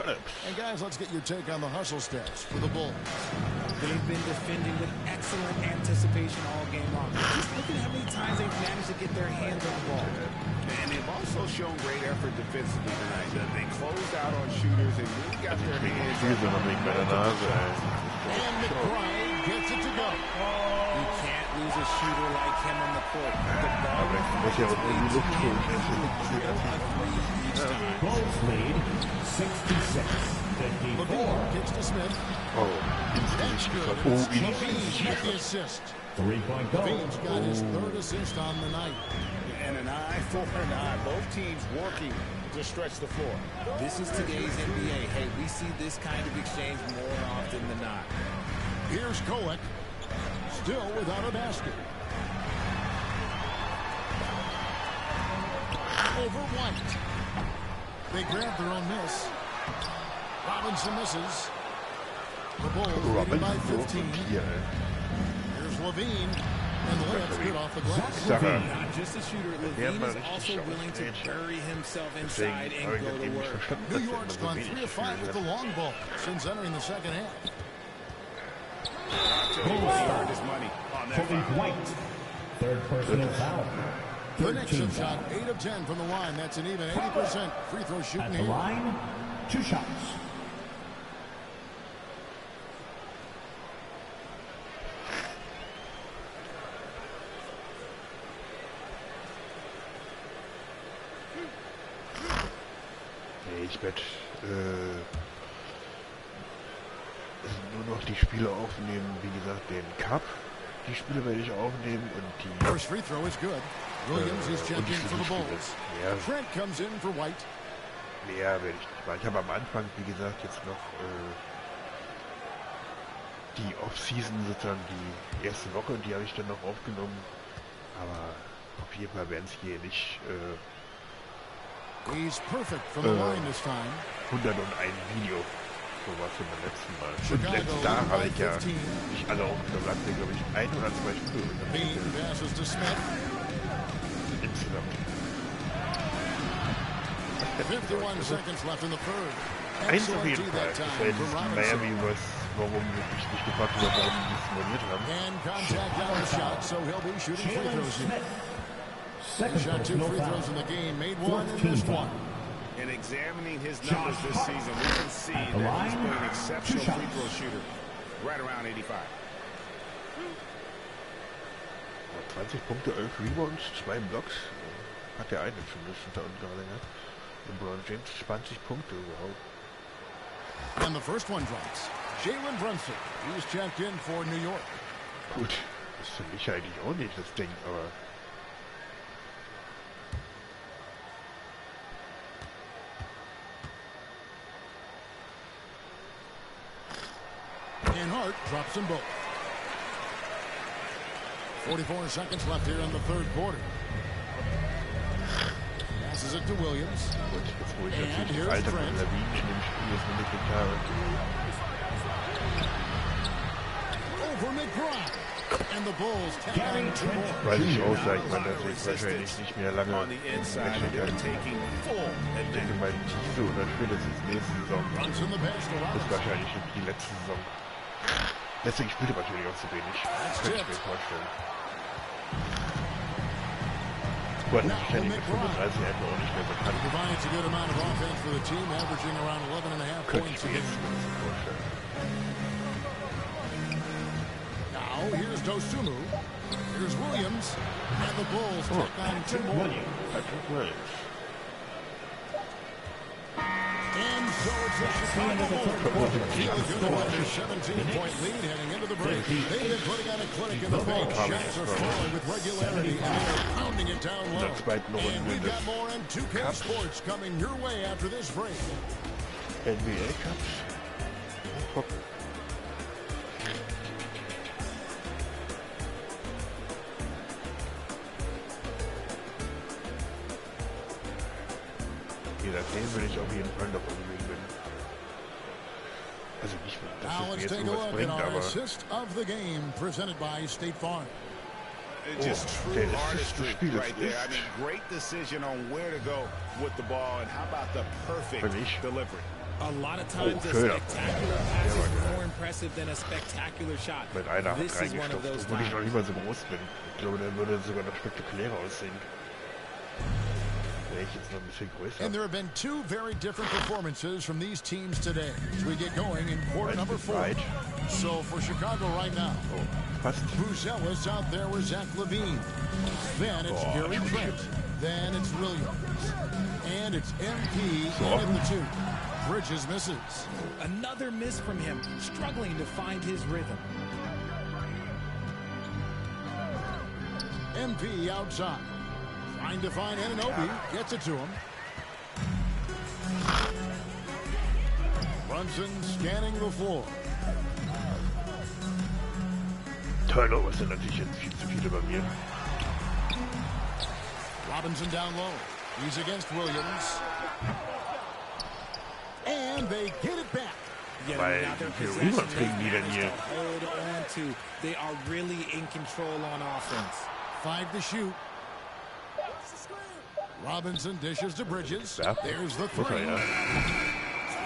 And guys, let's get your take on the hustle stats for the Bulls. They've been defending with excellent anticipation all game long. Just look at how many times they've managed to get their hands on the ball. And they've also shown great effort defensively tonight. They closed out on shooters and really got their hands on the And McBride gets it to go. You can't lose a shooter like him on the court. The Bulls lead 66-54. Levine kicks to Smith. That's good. Levine with the assist. 3-point goal. Levine's got his 3rd assist on the night. And an eye for an eye. Both teams working to stretch the floor. This is today's NBA. Hey, we see this kind of exchange more often than not. Here's Kolek. Still without a basket. Over White. They grab their own miss. Robinson misses. The Bulls leading by 15. Here's Levine. And the layup's good off the glass. Not just a shooter, Levine is also willing to bury himself inside and go to work. New York's gone 3 of 5 with the long ball since entering the second half. Kobe White. 3rd personal foul. The Knicks have shot 8 of 10 from the line. That's an even 80% free throw shooting At the here. line, 2 shots. Ich werde nur noch die Spiele aufnehmen, wie gesagt, den Cup. Die Spiele werde ich aufnehmen und die... First free throw is good. Williams is checking for the Bulls. Trent comes in for White. Mehr werde ich nicht machen. Ich habe am Anfang, wie gesagt, jetzt noch die Off-Season, sozusagen die erste Woche, die habe ich dann noch aufgenommen. Aber auf jeden Fall werden es hier nicht He's perfect from the line this time. 101 Video. So war es beim letzten Mal. Und letztes Jahr habe ich ja nicht alle aufgenommen. Hatten wir, glaube ich, 1 oder 2 Spiele. Passes to Smith. Insgesamt. 51 seconds left in the third. Eins auf jeden Fall. Das war jetzt Miami, warum ich mich gefragt habe, warum die es simuliert haben. And contact on the shot, so he'll be shooting free throws here. He shot 2 free throws in the game, made 1 and missed 1. In examining his numbers this season, we can see that he's been an exceptional free throw shooter, right around 85. 20 Punkte, 11 Rebounds, 2 Blocks. Hat der eine zumindest unter uns gerade, ne? LeBron James 20 Punkte überhaupt. And the first one drops. Jalen Brunson, he's checked in for New York. Gut, das ist für mich eigentlich auch nicht das Ding, aber... And Hart drops them both. 44 seconds left here in the third quarter. Passes it to Williams. Gut, jetzt wo ich And natürlich here's das Alter von Trent. Lawine in dem Spiel jetzt noch mitgekriegt habe. Over McBride. And the Bulls take on 2 more. Weil ich auch sage, man, dass ich wahrscheinlich nicht mehr lange On the inside, wechseln they're kann. taking full Ich denke mal, diese oder spätestens nächste Saison Runs in the pass to ist Robinson. wahrscheinlich nicht die letzte Saison. Deswegen spielt er natürlich auch zu wenig. Das könnte ich mir vorstellen. Gut, ich kenne ihn mit 35 einfach auch nicht mehr bekannt. Provides a good amount of offense for the team, averaging around 11.5 Könnte points ich a mir game. jetzt vorstellen. Now, here's Dosunmu. Here's Williams. And the Bulls take on 2 more. Patrick Williams. And so it's a Chicago Bulls. Feeling good about their 17-point lead heading into the break. They've been putting on a clinic in the paint. Shots are falling with regularity, and they are pounding it down low. And we've got more M2K Sports coming your way after this break. NBA Cups. Mal gucken. Je nachdem will ich auf jeden Fall noch irgendwie gewinnen. Also nicht, dass Now es mir let's jetzt take a irgendwas look at bringt, our aber assist of the game presented by State Farm. Just true der Assist des artistry Spieles right there. I ist, mean, great decision on where to go with the ball, and how about the perfect Für mich. delivery? A lot of times a schöner. spectacular pass is more impressive than a spectacular shot. mit einer Hand This is one of reingestopft, those obwohl ich noch times. nicht mal so groß bin. Ich glaube, der würde sogar noch spektakulärer aussehen. Wäre ich jetzt noch ein bisschen größer. And there have been 2 very different performances from these teams today as we get going in quarter number 4. Right. So for Chicago right now, Fast. Buzelis out there with Zach LaVine. Then it's Gary Trent. Then it's Williams. And it's MP in the 2. Bridges misses. Another miss from him, struggling to find his rhythm. MP outside. Trying to find Anunoby. Gets it to him. Brunson scanning the floor. Turnovers sind natürlich jetzt viel zu viele bei mir. Robinson down low. He's against Williams. And they get it back. Yet Weil now their wie viele possession Rebounds kriegen they die denn managed hier? to hold on to. They are really in control on offense. 5 to shoot. Robinson dishes to Bridges. Ja, There's the muss 3. er, ja.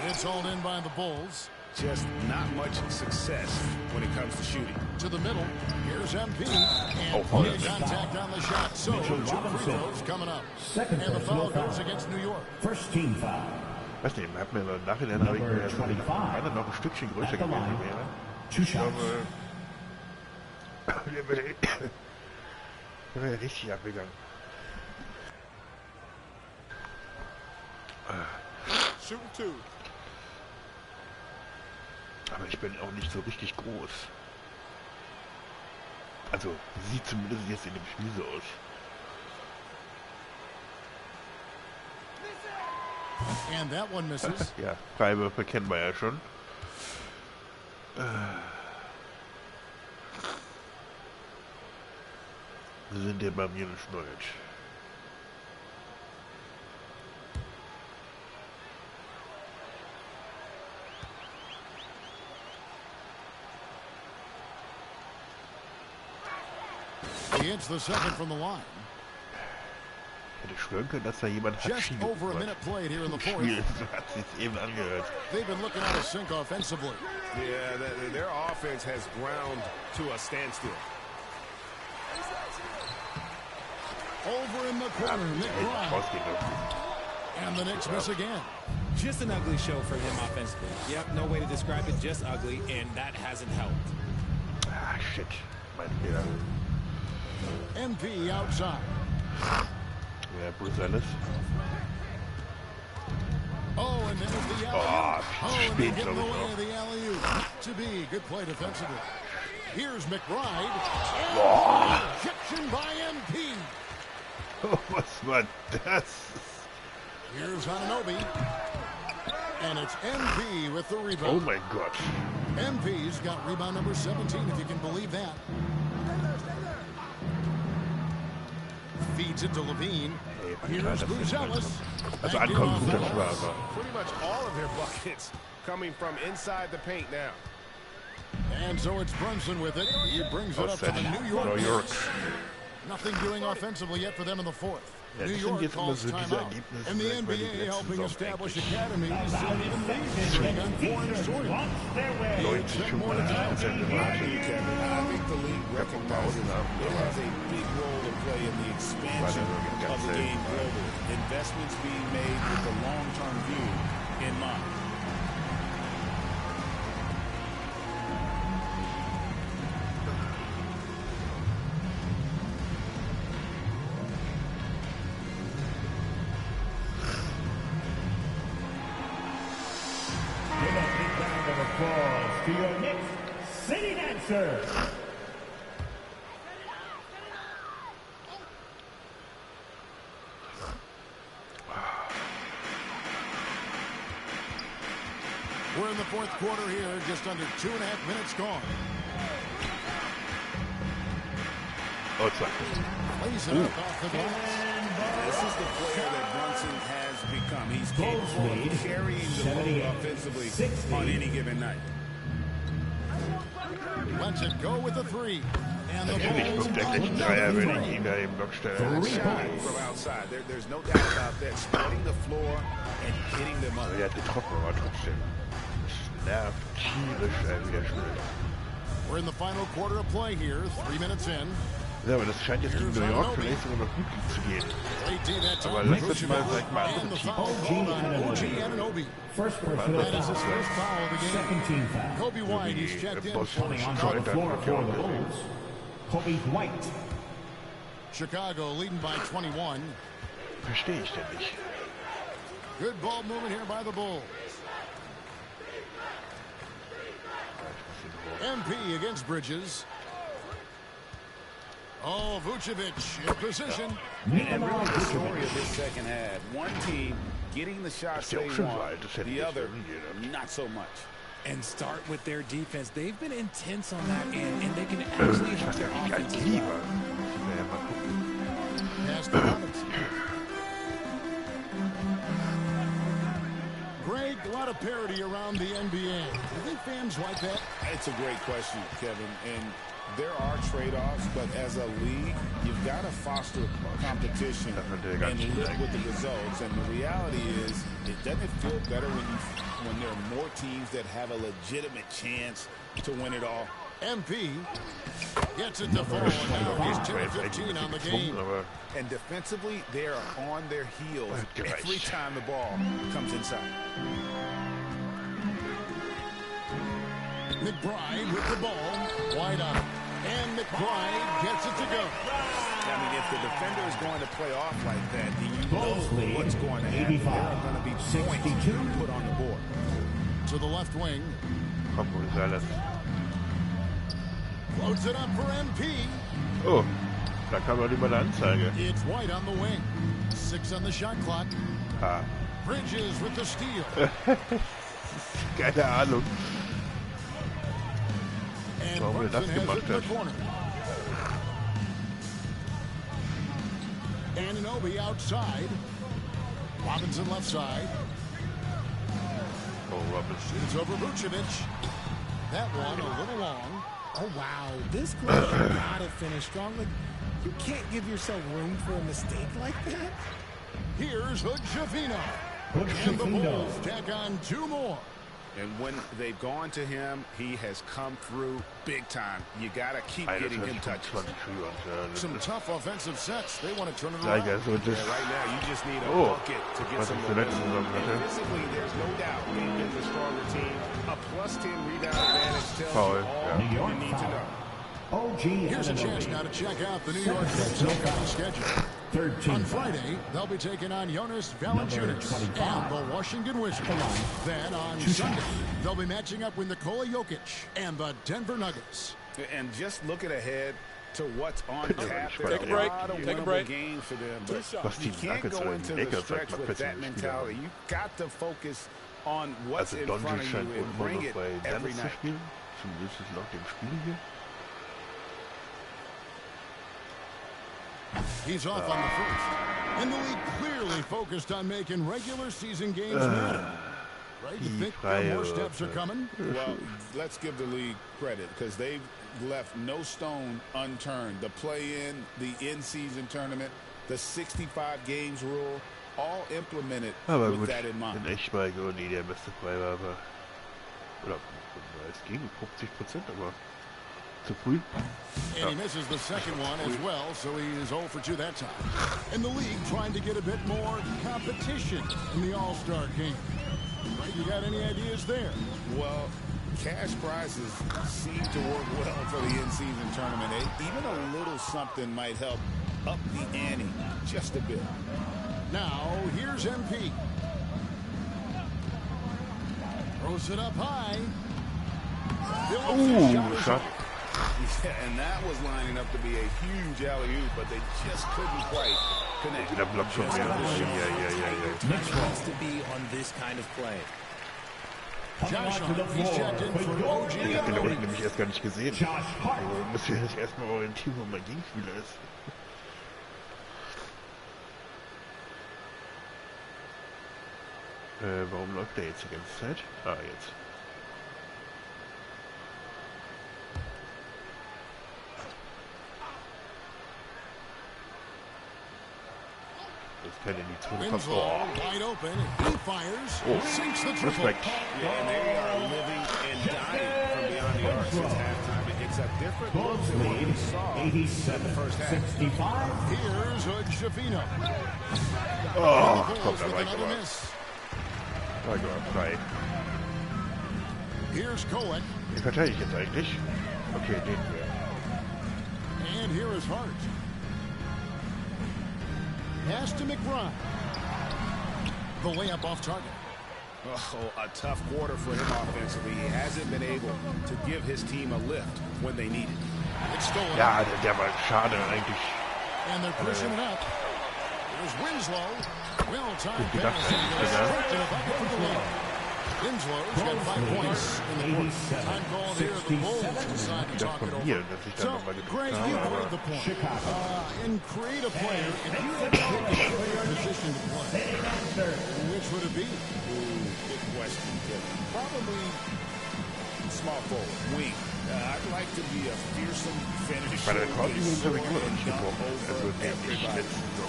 It's hauled in by the Bulls. Just not much success when it comes to shooting. To the middle. Here's MP. And Oh, plenty of yeah. contact on the shot. So, 2 free throws coming up. Second And the foul personal goes foul. against New York. First team foul. Weiß nicht, hat mir im Nachhinein habe ich mir das wenn er noch ein Stückchen größer At the gewesen line. wäre. 2 Ich shots. glaube, der wäre richtig abgegangen. Shooting 2. Aber ich bin auch nicht so richtig groß. Also, sieht zumindest jetzt in dem Spiel so aus. And that one misses. Ja, Freiwürfe kennen wir ja schon. Sind ja bei mir nicht neu. He hits the second from the line. Ich hätte schwören können, dass da jemand hat Just Schiene over a gemacht. minute played here in the Im fourth. Spiel, so hat sich eben angehört. They've been looking out of sync offensively. Yeah, their offense has ground to a standstill. Over in the corner, Hätte McBride. rausgehen dürfen. And the Knicks miss again. Just an ugly show for him offensively. Yep, no way to describe it, just ugly, and that hasn't helped. Ah, shit. Mein Fehler. MP outside. Ja, Buzelis. Oh, and there's the alley-oop. Oh, and they spät, get in the glaube ich, way noch. of the alley-oop. To be, good play defensively. Here's McBride. Boah. Ejection by MP. Oh, was war das? Here's Anunoby. And it's MP with the Oh rebound. mein Gott. MP's got rebound number 17, if you can believe that. Feeds it to Levine. Here's Bruzelis. Also ankommen tut das schon, aber Pretty much all of their buckets coming from inside the paint now. And so it's Brunson with it. He brings it up to the New York. Nothing doing offensively yet for them in the fourth. ja, New das sind York jetzt immer calls so diese timeout. Ergebnisse, And the weil die NBA helping letzten establish Saison academies and even leagues on foreign soil. 90, 95% im Marketing. I think the league recognizes it has a big role to play in the expansion of the game globally. Investments being made with the long-term view in mind. Give a big round of applause to your Knicks city dancer. We're in the fourth quarter here, just under 2.5 minutes gone. Oh, it's like, Plays it up off the glass. This is the player that Brunson has become. He's capable of carrying the load offensively on any given night. Lets it go with the three. And the natürlich Bulls kommt der gleich Dreier, wenn ich ihn da im Block stelle. Shot from outside. There's no doubt about that. Spreading the floor and hitting them up. Ja, getroffen, aber trotzdem. Das nervt tierisch, wie der spielt. We're in the final quarter of play here, 3 minutes in. Ja, aber das scheint jetzt gegen New York vielleicht sogar noch gut zu gehen. Aber lass das mal vielleicht mal andere Team. First personal foul. Second team foul. Kobe White, he's checked in. Coming onto the floor for the Bulls. Kobe White. Chicago leading by 21. Verstehe ich denn nicht. Good ball movement here by the Bulls. MP against Bridges. Oh, Vucevic in position. And really the story of this second half. One team getting the shots they want, the other not so much. And start with their defense. They've been intense on that end, and they can actually help their offense as well. Pass to Robinson. Greg, a lot of parity around the NBA. Do think fans like that? It's a great question, Kevin. And there are trade-offs, but as a league, you've got to foster competition and live with the results. And the reality is, it doesn't feel better when there are more teams that have a legitimate chance to win it all. MP gets it to fall, and now he's 10-15 on the game. And defensively, they are on their heels every time the ball comes inside. McBride with the ball, wide out. And McBride gets it to go. I mean, if the defender is going to play off like that, then you know what's going to happen. There are going to be points put on the board. To the left wing. Floats it up for MP. Oh, da kam doch immer eine Anzeige. It's White on the wing. 6 on the shot clock. Ah. Bridges with the steal. Keine Ahnung. And warum er das gemacht hat. Anunoby outside. Robinson left side. Oh, Robinson. It's over Vucevic. That one a little long. Oh, wow. This close, you gotta finish strong. Like, you can't give yourself room for a mistake like that. Here's Hood-Schifino. And the Bulls tack on 2 more. And when they've gone to him, he has come through big time. You got to keep getting him touches. Some tough offensive sets. They want to turn it around. Right now, you just need a bucket to get some momentum. And physically, there's no doubt they've been the stronger team. A +10 rebound advantage tells you all you need to know. Here's a chance now to check out the New York Knicks upcoming schedule. On Friday, they'll be taking on Jonas Valanciunas and the Washington Wizards. Then on Sunday, they'll be matching up with Nikola Jokic and the Denver Nuggets. And just looking ahead to what's on tap, Take a break. Take a break. Game for them, but you can't go into the stretch with that mentality. You got to focus on what's in front of you and bring it every night. He's off on the first. And the league clearly focused on making regular season games matter. Right? You think more steps are coming? Well, let's give the league credit because they've left no stone unturned. The play-in, the in-season tournament, the 65 games rule, all implemented with that in mind. In echt war Goni der beste Freiwerfer. Oder es ging 50%, aber zu früh. And he misses the second one as well, so he is 0 for 2 that time. And the league trying to get a bit more competition in the All-Star game. Right, you got any ideas there? Well, cash prizes seem to work well for the in-season tournament. Even a little something might help up the ante just a bit. Now, here's MP. Throws it up high. Ooh, shot. Yeah, and that was lining up to be a huge alley-oop, but they just couldn't quite connect. Next wants to be on this kind of play. Josh, he's checked in for OG. Ich hab den da unten nämlich erst gar nicht gesehen. Also muss ich sich erstmal orientieren, wo mein Gegenspieler ist. Warum läuft der jetzt die ganze Zeit? Ah, jetzt. Jetzt kann er in die Zone kommen. Oh, Respekt. Yeah, and they are living and dying from beyond the arc since halftime. It's a different look than what we saw in the first half. 65. Here's Javino. Oh, kommt aber nicht. Frei. Here's Cohen. Wen verteidige ich jetzt eigentlich? Okay, den hier. And here is Hart. Pass to McBride. The layup off target. Oh, a tough quarter for him offensively. He hasn't been able to give his team a lift when they need it. It's stolen. Ja, der war schade eigentlich. And they're pushing it up. Here's Winslow. Well timed Gut gedacht pass. Winslow's got 5 points in the quarter. Time called here. The Bulls decide to talk it over. So, Greg, you played the point. And create a player if you had a position to play. Which would it be? Good question, Kevin. Probably small forward, wing. I'd like to be a fearsome finisher. Bei der Rekordübung habe ich immer noch nicht gebrochen. Also der nicht letzten Saison.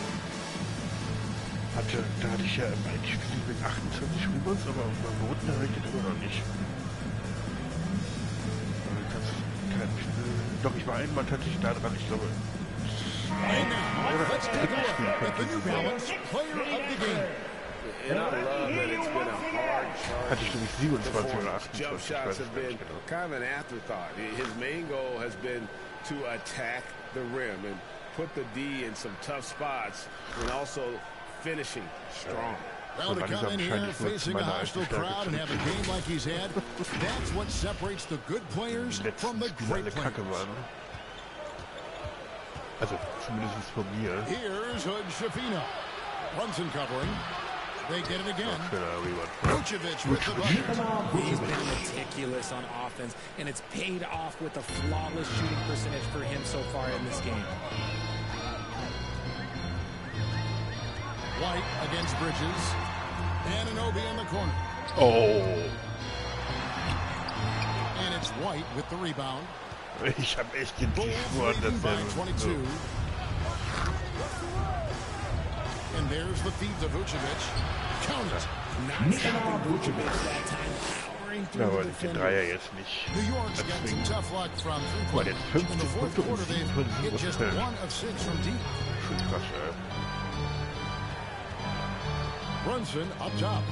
Da hatte ich ja eigentlich mit 28 Rebounds, aber beim Boden erreicht immer noch nicht. Doch, ich war einmal tatsächlich da dran, ich glaube. Let's take a look at the New Balance Player of the Game. And I love that it's been a hard Hatte ich nämlich 27 oder 28. Jump shots have been kind of an afterthought. His main goal has been to attack the rim and put the D in some tough spots and also finishing strong. Well, to come in here facing a hostile crowd and have a game like he's had, that's what separates the good players from the great players. Also, zumindest von mir. Here's Shafino. Brunson covering. They get it again. Vucevic with the bucket. He's been meticulous on offense, and it's paid off with a flawless shooting percentage for him so far in this game. White against Bridges. Anunoby in the corner. Oh. And it's White with the rebound. Ich habe echt geschworen, dass der... And there's the feed to Vucevic. Count it. Ja, aber den Dreier jetzt nicht. New York's got some tough luck from three-point. In the fourth quarter, they've hit just 1 of 6 from deep. Schon krass, ja. Brunson up top.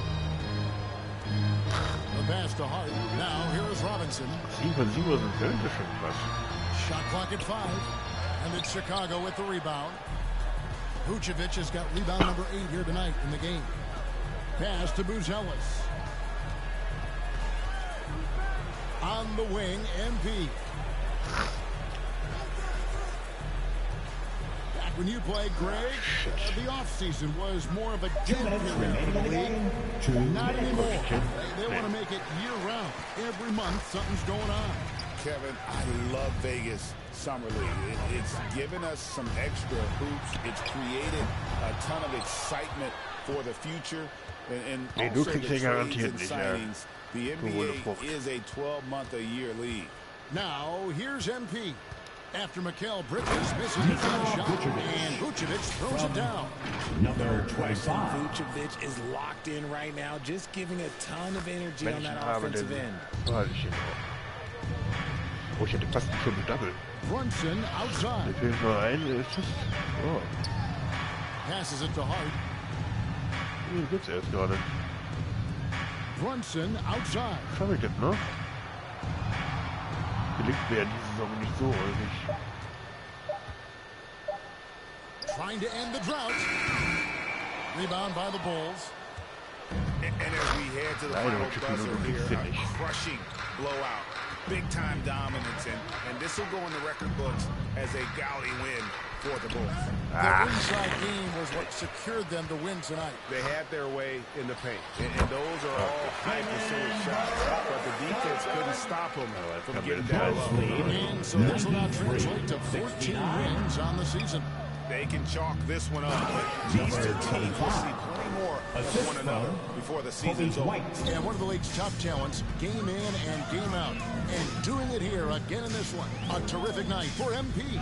The pass to Hart. Now here's Robinson. 7 von 7 sind Hände schon krass. Shot clock at 5. And it's Chicago with the rebound. Vucevic has got rebound number 8 here tonight in the game. Pass to Buzelis. On the wing, MP. Back when you played, Greg, the offseason was more of a dead period for the league. Not anymore. They want to make it year-round. Every month, something's going on. Kevin, I love Vegas Summer League. It's given us some extra hoops. It's created a ton of excitement for the future. And also the trades and signings. The NBA is a 12-month-a-year league. Now, here's MP. After Mikal Bridges misses the shot, and Vucevic throws it down. Number 25. Vucevic is locked in right now, just giving a ton of energy on that offensive end. Oh, ich hätte fast ein Triple-Double. Brunson outside. Mir fehlt nur eine, ist das? Oh. Passes it to Hart. Hier geht's erst gerade. Brunson outside. Was habe ich denn noch? Gelingt mir ja diese Saison nicht so häufig. Trying to end the drought. Rebound by the Bulls. And as we head to the final buzzer here, a crushing blowout. Big-time dominance, and this will go in the record books as a gaudy win for the Bulls. Their inside game was what secured them to win tonight. They had their way in the paint, and those are all high-percentage shots, but the defense couldn't stop them from getting down low. And so this will now translate to 14 wins on the season. They can chalk this one up, but these two teams will see plenty more of one another before the season's over. And one of the league's top talents, game in and game out. And doing it here again in this one. A terrific night for MP.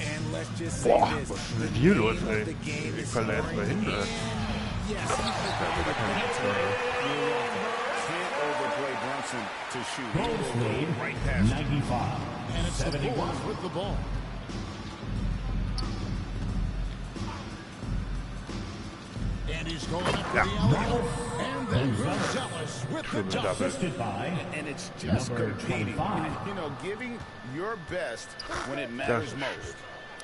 And let's just say this. Was ist denn hier los, ey? Ich falle erstmal hin, oder? Yes, he picked up with a great tonight. Can't overplay Brunson to shoot. Bulls lead Right past 95. And it's the Bulls with the ball. And he's going up for the alley. And then Gonzalez with the dunk. Assisted by and it's just number competing. 25. You know, giving your best when it matters most.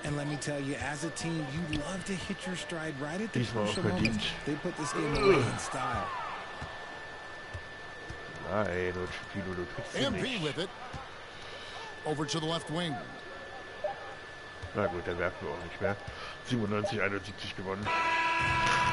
And let me tell you, as a team, you love to hit your stride right at the Diesmal crucial verdient. moments. They put this game away in style. Nein, du Chipino, du kriegst sie MP nicht. with it. Over to the left wing. Na gut, dann werfen wir auch nicht mehr. 97-71 gewonnen.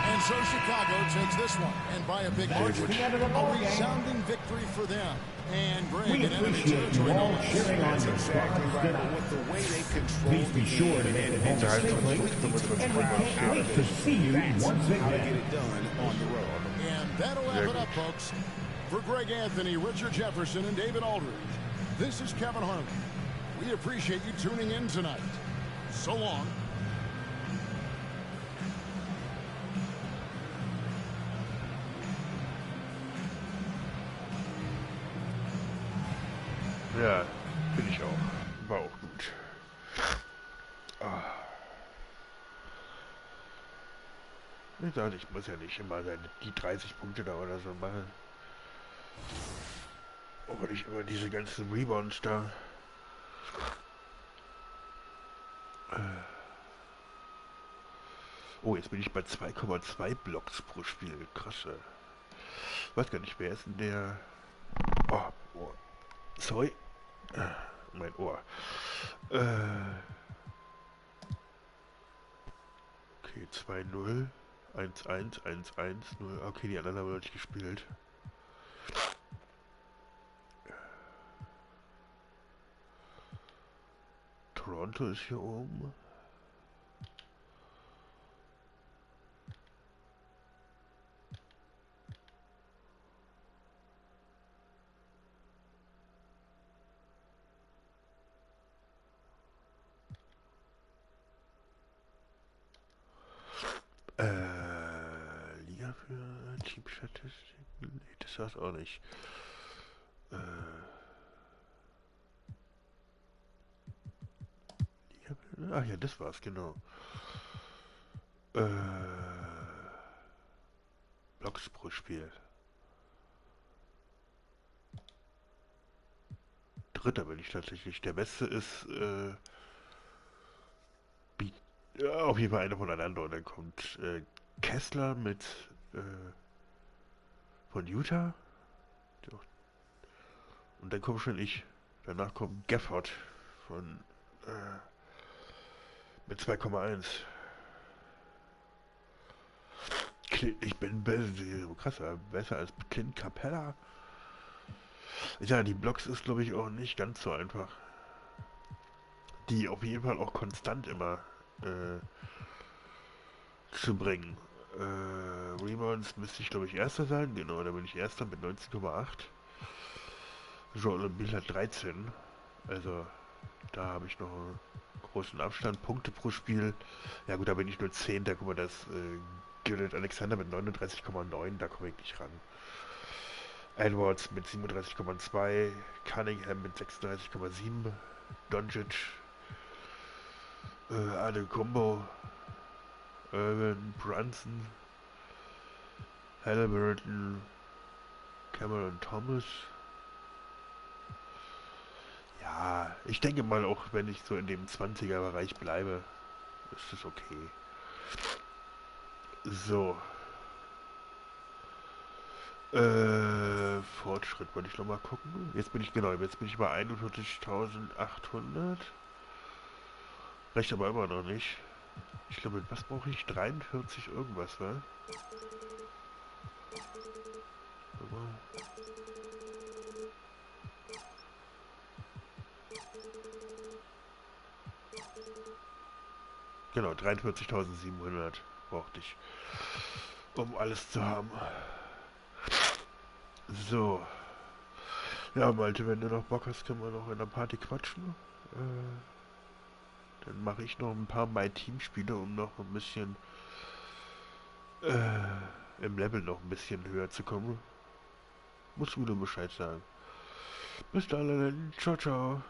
And so Chicago takes this one, and by a big margin, a resounding victory for them. And Greg We in enemy appreciate territory. you all cheering on That's your exactly progress right. tonight. With the way they control Please be sure to make it home safely, and we can't wait to see you once how to get again. it done on the road. And that'll wrap it up, folks. For Greg Anthony, Richard Jefferson, and David Aldridge, this is Kevin Harlan. We appreciate you tuning in tonight. So long. Ja, finde ich auch. War auch gut. Ah. Ich sage, ich muss ja nicht immer die 30 Punkte da oder so machen. Aber nicht immer diese ganzen Rebounds da. Oh, jetzt bin ich bei 2,2 Blocks pro Spiel. Krass. Weiß gar nicht, wer ist denn der... Oh, oh. Sorry. Mein Ohr. Okay, 2-0. 1-1, 1-1, 0. Okay, die anderen haben noch nicht gespielt. Toronto ist hier oben. Liga für Teamstatistiken? Nee, das war's auch nicht. Liga für, ach ja, das war's, genau. Blocks pro Spiel. Dritter bin ich tatsächlich. Der Beste ist, ja, auf jeden Fall einer voneinander. Und dann kommt Kessler mit von Utah. Und dann komme schon ich. Danach kommt Gafford von mit 2,1. Ich bin besser als Clint Capella. Ja, die Blocks ist, glaube ich, auch nicht ganz so einfach. Die auf jeden Fall auch konstant immer zu bringen. Rebounds müsste ich, glaube ich, Erster sein. Genau, da bin ich Erster mit 19,8. Joel Embiid hat 13. Also, da habe ich noch einen großen Abstand. Punkte pro Spiel. Ja gut, da bin ich nur 10. Da guck mal, das Gillet Alexander mit 39,9. Da komme ich nicht ran. Edwards mit 37,2. Cunningham mit 36,7. Doncic. Combo. Irvin, Brunson. Halliburton. Cameron Thomas. Ja, ich denke mal, auch wenn ich so in dem 20er-Bereich bleibe, ist es okay. So. Fortschritt wollte ich noch mal gucken. Jetzt bin ich bei 41.800. Reicht aber immer noch nicht. Ich glaube, was brauche ich? 43 irgendwas, wa? Genau, 43.700 brauchte ich, um alles zu haben. So. Ja, Malte, wenn du noch Bock hast, können wir noch in der Party quatschen. Dann mache ich noch ein paar My-Team-Spiele, um noch ein bisschen im Level noch ein bisschen höher zu kommen. Musst du nur Bescheid sagen. Bis dann, ciao, ciao.